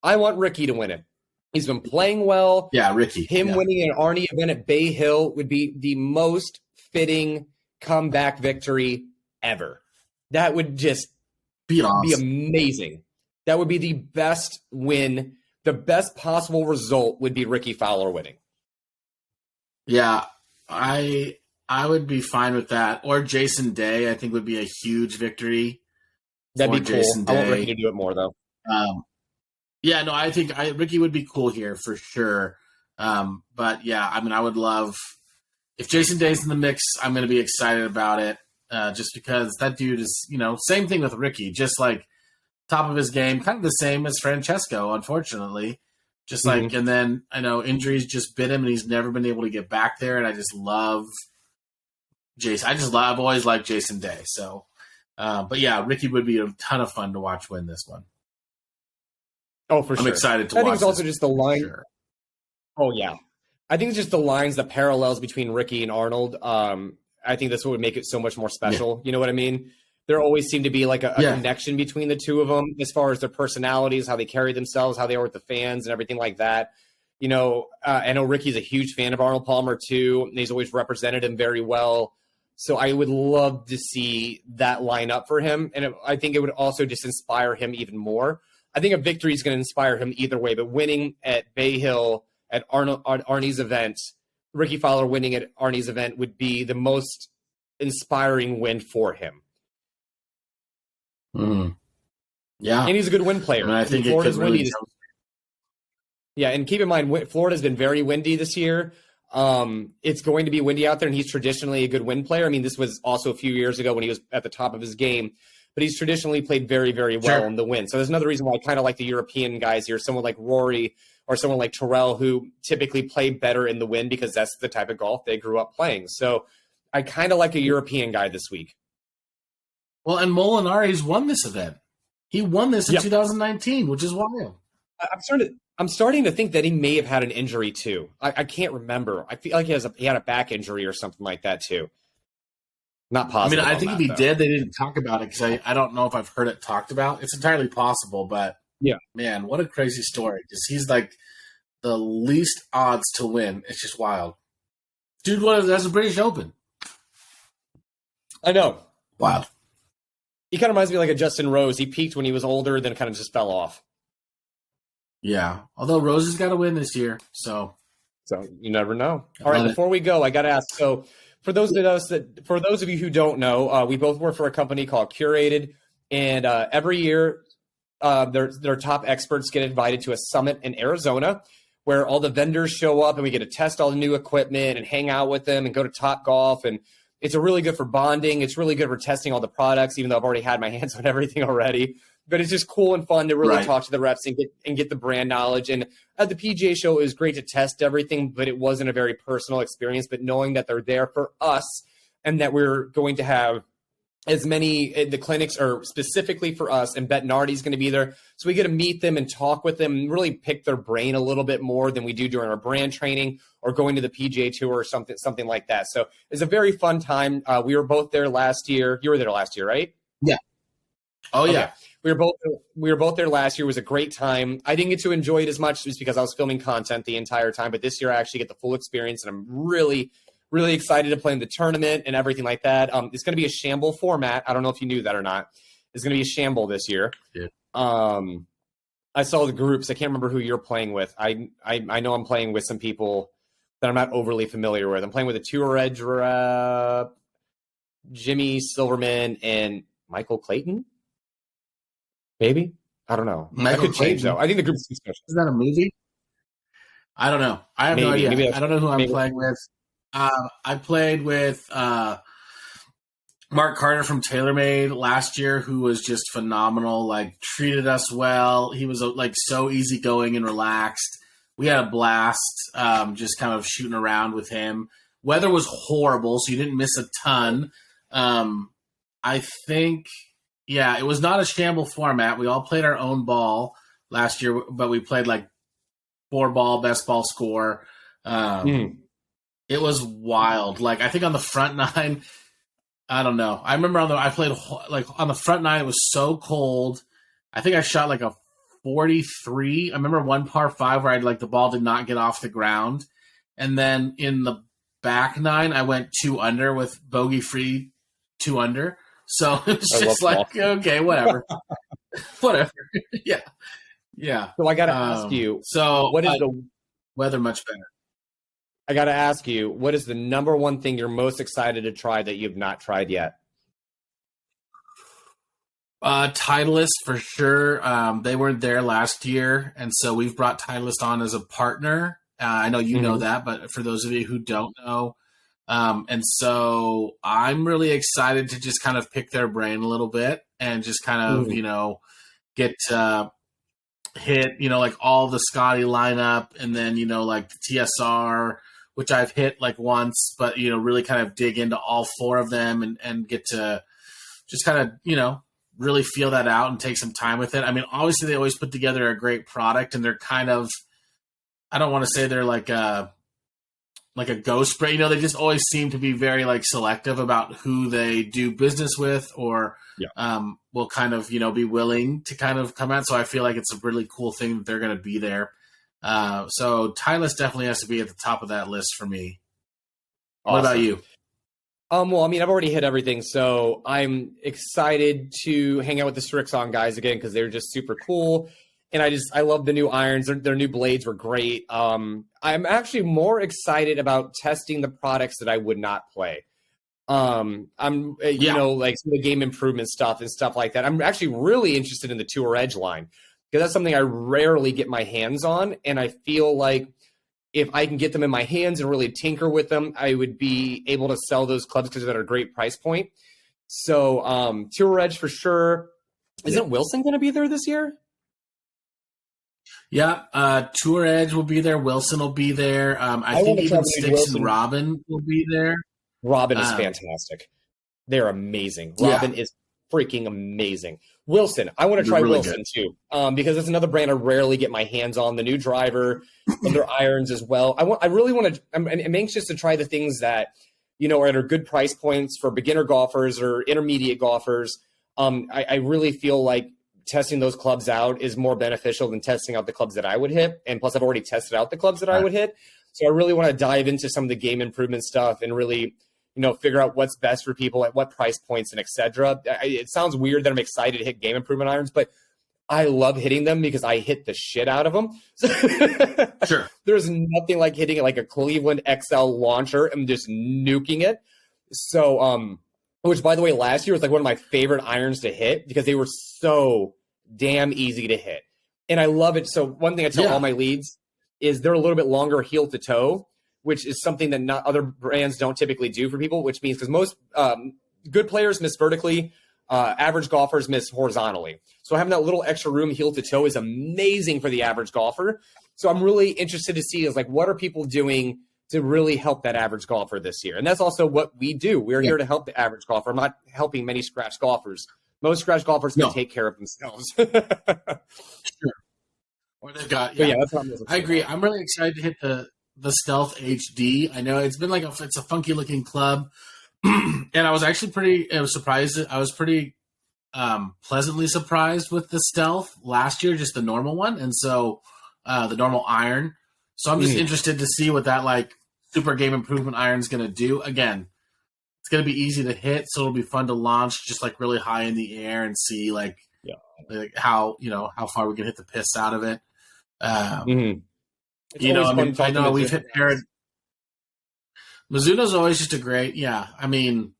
I want Ricky to win it. He's been playing well. Yeah, Ricky. Winning an Arnie event at Bay Hill would be the most fitting comeback victory ever. That would just Be Be awesome. amazing. That would be the best win. The best possible result would be Ricky Fowler winning. Yeah, I would be fine with that. Or Jason Day, I think would be a huge victory. That'd for be cool. Jason I want Ricky Day. to do it more though. Yeah, no, I think Ricky would be cool here for sure. But yeah, I mean, I would love if Jason Day's in the mix. I'm going to be excited about it, just because that dude is, same thing with Ricky, just like top of his game, kind of the same as Francesco, unfortunately. Just like, and then I know injuries just bit him, and he's never been able to get back there. And I just love Jason. I've always liked Jason Day. So, but yeah, Ricky would be a ton of fun to watch win this one. Oh, for sure. I'm excited to watch. I think it's also this just the line. Sure. Oh yeah, I think it's just the lines, the parallels between Ricky and Arnold. I think that's what would make it so much more special. You know what I mean? There always seemed to be like a connection between the two of them as far as their personalities, how they carry themselves, how they are with the fans, and everything like that. I know Ricky's a huge fan of Arnold Palmer too, and he's always represented him very well. So I would love to see that line up for him, and I think it would also just inspire him even more. I think a victory is going to inspire him either way, but winning at Bay Hill at Arnie's event, Ricky Fowler winning at Arnie's event would be the most inspiring win for him. Yeah, and he's a good wind player. I mean, I think Florida's really windy. Yeah, and keep in mind, Florida's been very windy this year. It's going to be windy out there, and he's traditionally a good wind player. I mean, this was also a few years ago when he was at the top of his game, but he's traditionally played very, very well in the wind. So there's another reason why I kind of like the European guys here, someone like Rory or someone like Terrell, who typically play better in the wind because that's the type of golf they grew up playing. So I kind of like a European guy this week. Well, and Molinari's won this event. He won this in 2019, which is wild. I'm starting to think that he may have had an injury too. I can't remember. I feel like he had a back injury or something like that too. Not positive. I mean, I think if he did, they didn't talk about it because I don't know if I've heard it talked about. It's entirely possible, but yeah, man, what a crazy story. Because he's like the least odds to win. It's just wild. Dude, that's a British Open. I know. Wild. He kind of reminds me like a Justin Rose. He peaked when he was older, then kind of just fell off. Yeah. Although Rose has got to win this year, so you never know. All right, before we go, I got to ask. So for those of you who don't know, we both work for a company called Curated, and every year their top experts get invited to a summit in Arizona where all the vendors show up and we get to test all the new equipment and hang out with them and go to Top Golf. And it's really good for bonding. It's really good for testing all the products, even though I've already had my hands on everything already. But it's just cool and fun to really talk to the reps and get the brand knowledge. And at the PGA show, it was great to test everything, but it wasn't a very personal experience. But knowing that they're there for us and that we're going to have as many, the clinics are specifically for us, and Bettinardi's going to be there. So we get to meet them and talk with them and really pick their brain a little bit more than we do during our brand training or going to the PGA Tour or something like that. So it's a very fun time. We were both there last year. You were there last year, right? Yeah. Oh, yeah. We were both there last year. It was a great time. I didn't get to enjoy it as much just because I was filming content the entire time. But this year I actually get the full experience, and I'm really, really excited to play in the tournament and everything like that. It's going to be a Scramble format. I don't know if you knew that or not. It's going to be a Scramble this year. Yeah. I saw the groups. I can't remember who you're playing with. I know I'm playing with some people that I'm not overly familiar with. I'm playing with a Tour Edge rep, Jimmy Silverman, and Michael Clayton. Maybe? I don't know. That could change, though. I think the group's too special. Is that a movie? I don't know. I have no idea. I don't know who I'm playing with. I played with Mark Carter from TaylorMade last year, who was just phenomenal, like treated us well. He was like so easygoing and relaxed. We had a blast just kind of shooting around with him. Weather was horrible, so you didn't miss a ton. I think... Yeah, it was not a Scramble format. We all played our own ball last year, but we played like 4-ball, best ball score. It was wild. Like, I think on the front nine, I don't know. I remember I played like on the front nine, it was so cold. I think I shot like a 43. I remember one par 5 where the ball did not get off the ground. And then in the back nine, I went 2 under with bogey free 2 under. So it's I love just like, golf. okay, whatever. Whatever. Yeah. Yeah. So I got to ask you, So what is the weather much better? I got to ask you, what is the number one thing you're most excited to try that you've not tried yet? Titleist for sure. They weren't there last year, and so we've brought Titleist on as a partner. I know you know that, but for those of you who don't know, and so I'm really excited to just kind of pick their brain a little bit and just kind of, get hit, like all the Scotty lineup, and then, like the TSR, which I've hit like once, but, really kind of dig into all four of them and get to just kind of, really feel that out and take some time with it. I mean, obviously they always put together a great product, and they're kind of, I don't want to say they're like a ghost spray, they just always seem to be very like selective about who they do business with, or will kind of, be willing to kind of come out. So I feel like it's a really cool thing that they're going to be there. So Titleist definitely has to be at the top of that list for me. Awesome. What about you? Well, I mean, I've already hit everything, so I'm excited to hang out with the Strixon guys again because they're just super cool. And I love the new irons. Their new blades were great. I'm actually more excited about testing the products that I would not play. Like some of the game improvement stuff and stuff like that. I'm actually really interested in the Tour Edge line because that's something I rarely get my hands on. And I feel like if I can get them in my hands and really tinker with them, I would be able to sell those clubs because they're at a great price point. So Tour Edge for sure. Isn't Wilson going to be there this year? Yeah, Tour Edge will be there. Wilson will be there. I think even Styx and Robin will be there. Robin is fantastic. They're amazing. Robin is freaking amazing. Wilson, I want to try really Wilson too, because it's another brand I rarely get my hands on. The new driver and their irons as well. I really want to. I'm anxious to try the things that are at good price points for beginner golfers or intermediate golfers. I really feel like testing those clubs out is more beneficial than testing out the clubs that I would hit. And plus, I've already tested out the clubs that I would hit. So I really want to dive into some of the game improvement stuff and really, figure out what's best for people at what price points and et cetera. It sounds weird that I'm excited to hit game improvement irons, but I love hitting them because I hit the shit out of them. Sure. There's nothing like hitting it like a Cleveland XL launcher and just nuking it. So, which, by the way, last year was like one of my favorite irons to hit because they were so damn easy to hit. And I love it. So one thing I tell all my leads is they're a little bit longer heel to toe, which is something that not other brands don't typically do for people, which means because most good players miss vertically, average golfers miss horizontally. So having that little extra room heel to toe is amazing for the average golfer. So I'm really interested to see is like, what are people doing to really help that average golfer this year? And that's also what we do. We're here to help the average golfer. I'm not helping many scratch golfers. Most scratch golfers can take care of themselves. Sure. Or they've got, that's what I agree. I'm really excited to hit the Stealth HD. I know it's been it's a funky looking club. And I was actually pretty pleasantly surprised with the Stealth last year, just the normal one. And so the normal iron. So I'm just interested to see what that like super game improvement iron is going to do. Again, it's going to be easy to hit, so it'll be fun to launch just like really high in the air and see like how far we can hit the piss out of it. I know we've hit Mizuno's always just a great, I mean,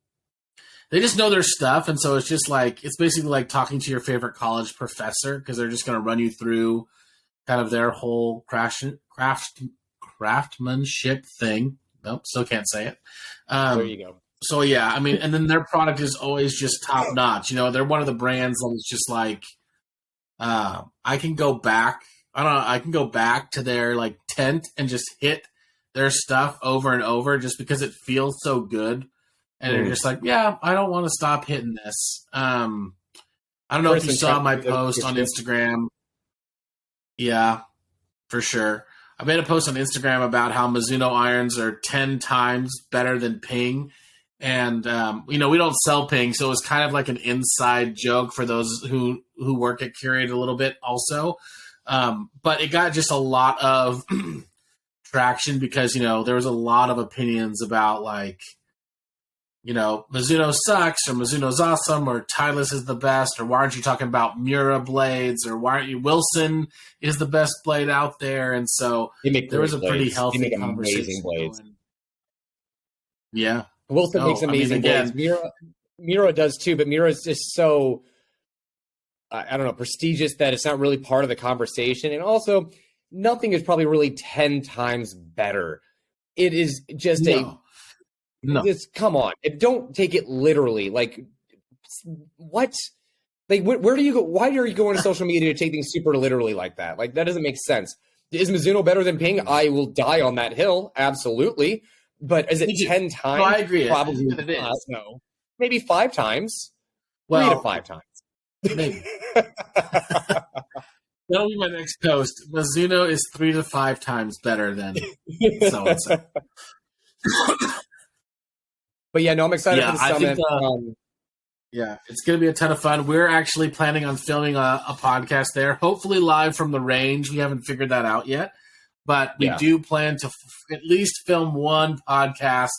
they just know their stuff, and so it's just like it's basically like talking to your favorite college professor because they're just going to run you through kind of their whole craftsmanship thing. Nope, still can't say it. There you go. So I mean, and then their product is always just top notch. They're one of the brands that is just like, I can go back to their like tent and just hit their stuff over and over just because it feels so good. And they're just like, I don't want to stop hitting this. I don't know if you saw my post on Instagram. Yeah, for sure. I made a post on Instagram about how Mizuno irons are 10 times better than Ping. And, we don't sell Ping, so it was kind of like an inside joke for those who work at Curated a little bit also. But it got just a lot of traction because, there was a lot of opinions about like Mizuno sucks, or Mizuno's awesome, or Titleist is the best, or why aren't you talking about Mura blades, or why aren't you Wilson is the best blade out there? And so there was a pretty healthy conversation going. Yeah. Wilson makes amazing blades. Mura does too, but Mura is just so, I don't know, prestigious that it's not really part of the conversation. And nothing is probably really 10 times better. It is just come on. Don't take it literally. Like, what? Like, where do you go? Why are you going to social media to take things super literally like that? Like, that doesn't make sense. Is Mizuno better than Ping? I will die on that hill. Absolutely. But is it 10 times? No, I agree. Probably not. It is. No. Maybe 5 times. Well, 3 to 5 times. Maybe. That'll be my next post. Mizuno is 3 to 5 times better than so-and-so. But yeah, no, I'm excited for the summit. It's going to be a ton of fun. We're actually planning on filming a podcast there, hopefully live from the range. We haven't figured that out yet, but we do plan to at least film one podcast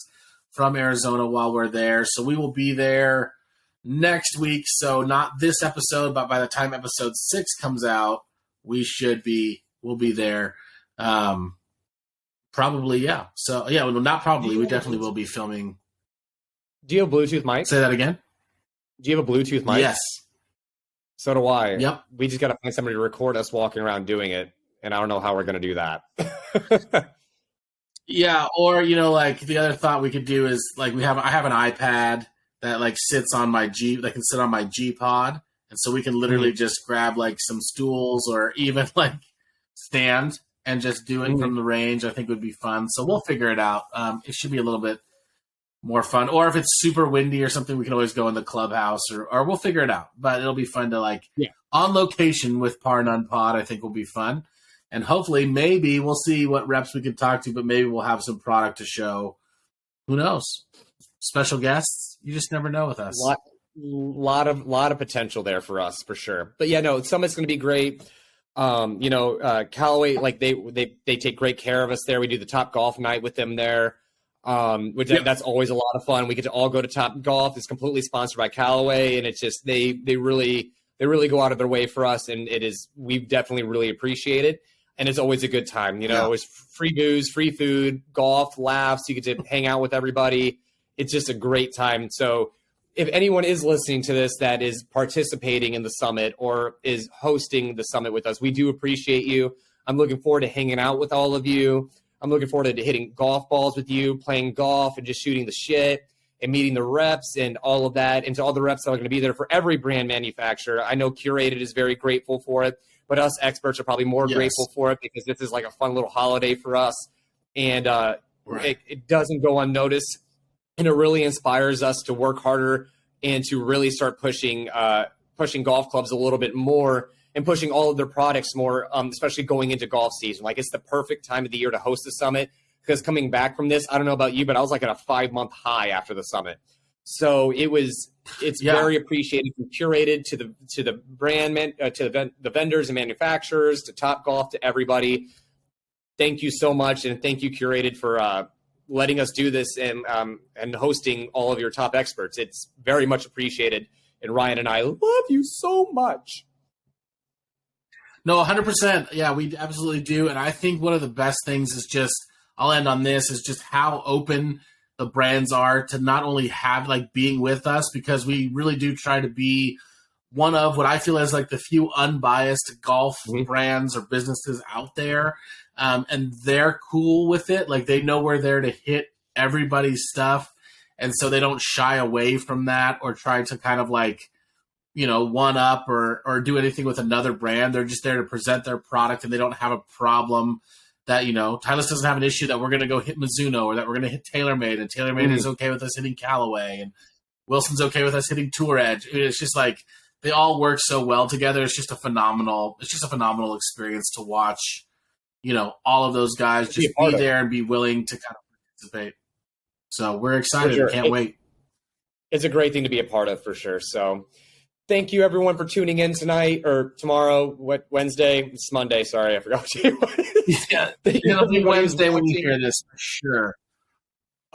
from Arizona while we're there. So we will be there next week. So not this episode, but by the time episode 6 comes out, we'll be there. Probably, yeah. So yeah, well, not probably. We definitely will be filming. Do you have a Bluetooth mic? Say that again. Do you have a Bluetooth mic? Yes. So do I. Yep. We just got to find somebody to record us walking around doing it, and I don't know how we're going to do that. Yeah, or like the other thought we could do is like I have an iPad that like sits on my that can sit on my G Pod, and so we can literally just grab like some stools or even like stand and just do it from the range. I think would be fun. So we'll figure it out. It should be a little bit more fun. Or if it's super windy or something, we can always go in the clubhouse or we'll figure it out. But it'll be fun to on location with Par None Pod, I think will be fun. And hopefully maybe we'll see what reps we can talk to, but maybe we'll have some product to show. Who knows? Special guests. You just never know with us. Lot of potential there for us for sure. But yeah, no, Summit's going to be great. Callaway, like they take great care of us there. We do the Top Golf night with them there. That's always a lot of fun. We get to all go to Top Golf. It's completely sponsored by Callaway, and it's just they really go out of their way for us, and we definitely really appreciate it. And it's always a good time. It's free booze, free food, golf, laughs. You get to hang out with everybody. It's just a great time. So if anyone is listening to this that is participating in the summit or is hosting the summit with us, we do appreciate you. I'm looking forward to hanging out with all of you. I'm looking forward to hitting golf balls with you, playing golf, and just shooting the shit and meeting the reps and all of that. And to all the reps that are going to be there for every brand manufacturer. I know Curated is very grateful for it, but us experts are probably more grateful for it because this is like a fun little holiday for us. And it doesn't go unnoticed. And it really inspires us to work harder and to really start pushing golf clubs a little bit more and pushing all of their products more, especially going into golf season. Like, it's the perfect time of the year to host the summit because coming back from this, I don't know about you, but I was like at a 5-month high after the summit. So it's very appreciated from Curated to the brand, to the vendors and manufacturers, to Top Golf, to everybody. Thank you so much. And thank you, Curated, for letting us do this and hosting all of your top experts. It's very much appreciated. And Ryan and I love you so much. No, 100%. Yeah, we absolutely do. And I think one of the best things is just, I'll end on this, is just how open the brands are to not only have like being with us, because we really do try to be one of what I feel is like the few unbiased golf brands or businesses out there. And they're cool with it. Like, they know we're there to hit everybody's stuff. And so they don't shy away from that or try to kind of like, one up or do anything with another brand. They're just there to present their product, and they don't have a problem that, Titleist doesn't have an issue that we're going to go hit Mizuno or that we're going to hit TaylorMade, and TaylorMade is okay with us hitting Callaway, and Wilson's okay with us hitting Tour Edge. I mean, it's just like they all work so well together. It's just a phenomenal experience to watch, all of those guys just be there and be willing to kind of participate. So we're excited. Sure. Can't wait. It's a great thing to be a part of for sure. So thank you, everyone, for tuning in tonight or tomorrow. What, Wednesday? It's Monday. Sorry, I forgot what day it was. Yeah, it'll be Wednesday when you hear this for sure.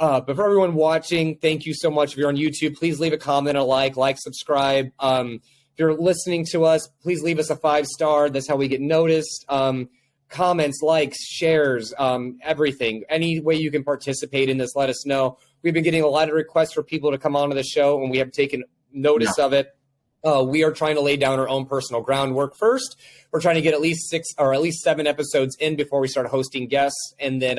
But for everyone watching, thank you so much. If you're on YouTube, please leave a comment, a like, subscribe. If you're listening to us, please leave us a 5-star. That's how we get noticed. Comments, likes, shares, everything. Any way you can participate in this, let us know. We've been getting a lot of requests for people to come onto the show, and we have taken notice of it. We are trying to lay down our own personal groundwork first. We're trying to get at least 6 or at least 7 episodes in before we start hosting guests. And then,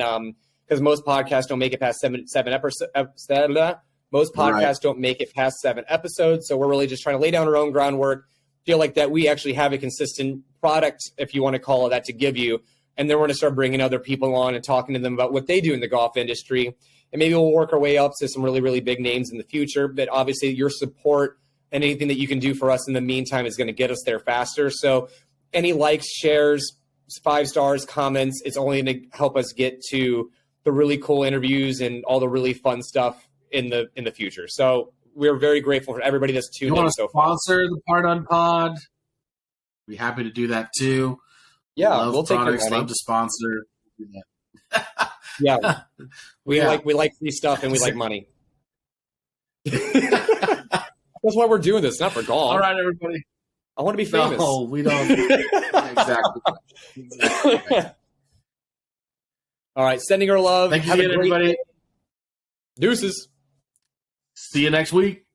because most podcasts don't make it past seven episodes. Most podcasts don't make it past 7 episodes. So we're really just trying to lay down our own groundwork, feel like that we actually have a consistent product, if you want to call it that, to give you. And then we're going to start bringing other people on and talking to them about what they do in the golf industry. And maybe we'll work our way up to some really, really big names in the future. But obviously your support and anything that you can do for us in the meantime is going to get us there faster. So any likes, shares, 5 stars, comments, it's only going to help us get to the really cool interviews and all the really fun stuff in the future. So we're very grateful for everybody that's tuned in so far. Sponsor the Par None Pod? Be happy to do that too. Yeah, we'll take products, love to sponsor. Yeah, we like free stuff and we like money. That's why we're doing this, not for golf. All right, everybody. I want to be famous. No, we don't. Exactly. All right, sending our love. Thank you again, everybody. Deuces. See you next week.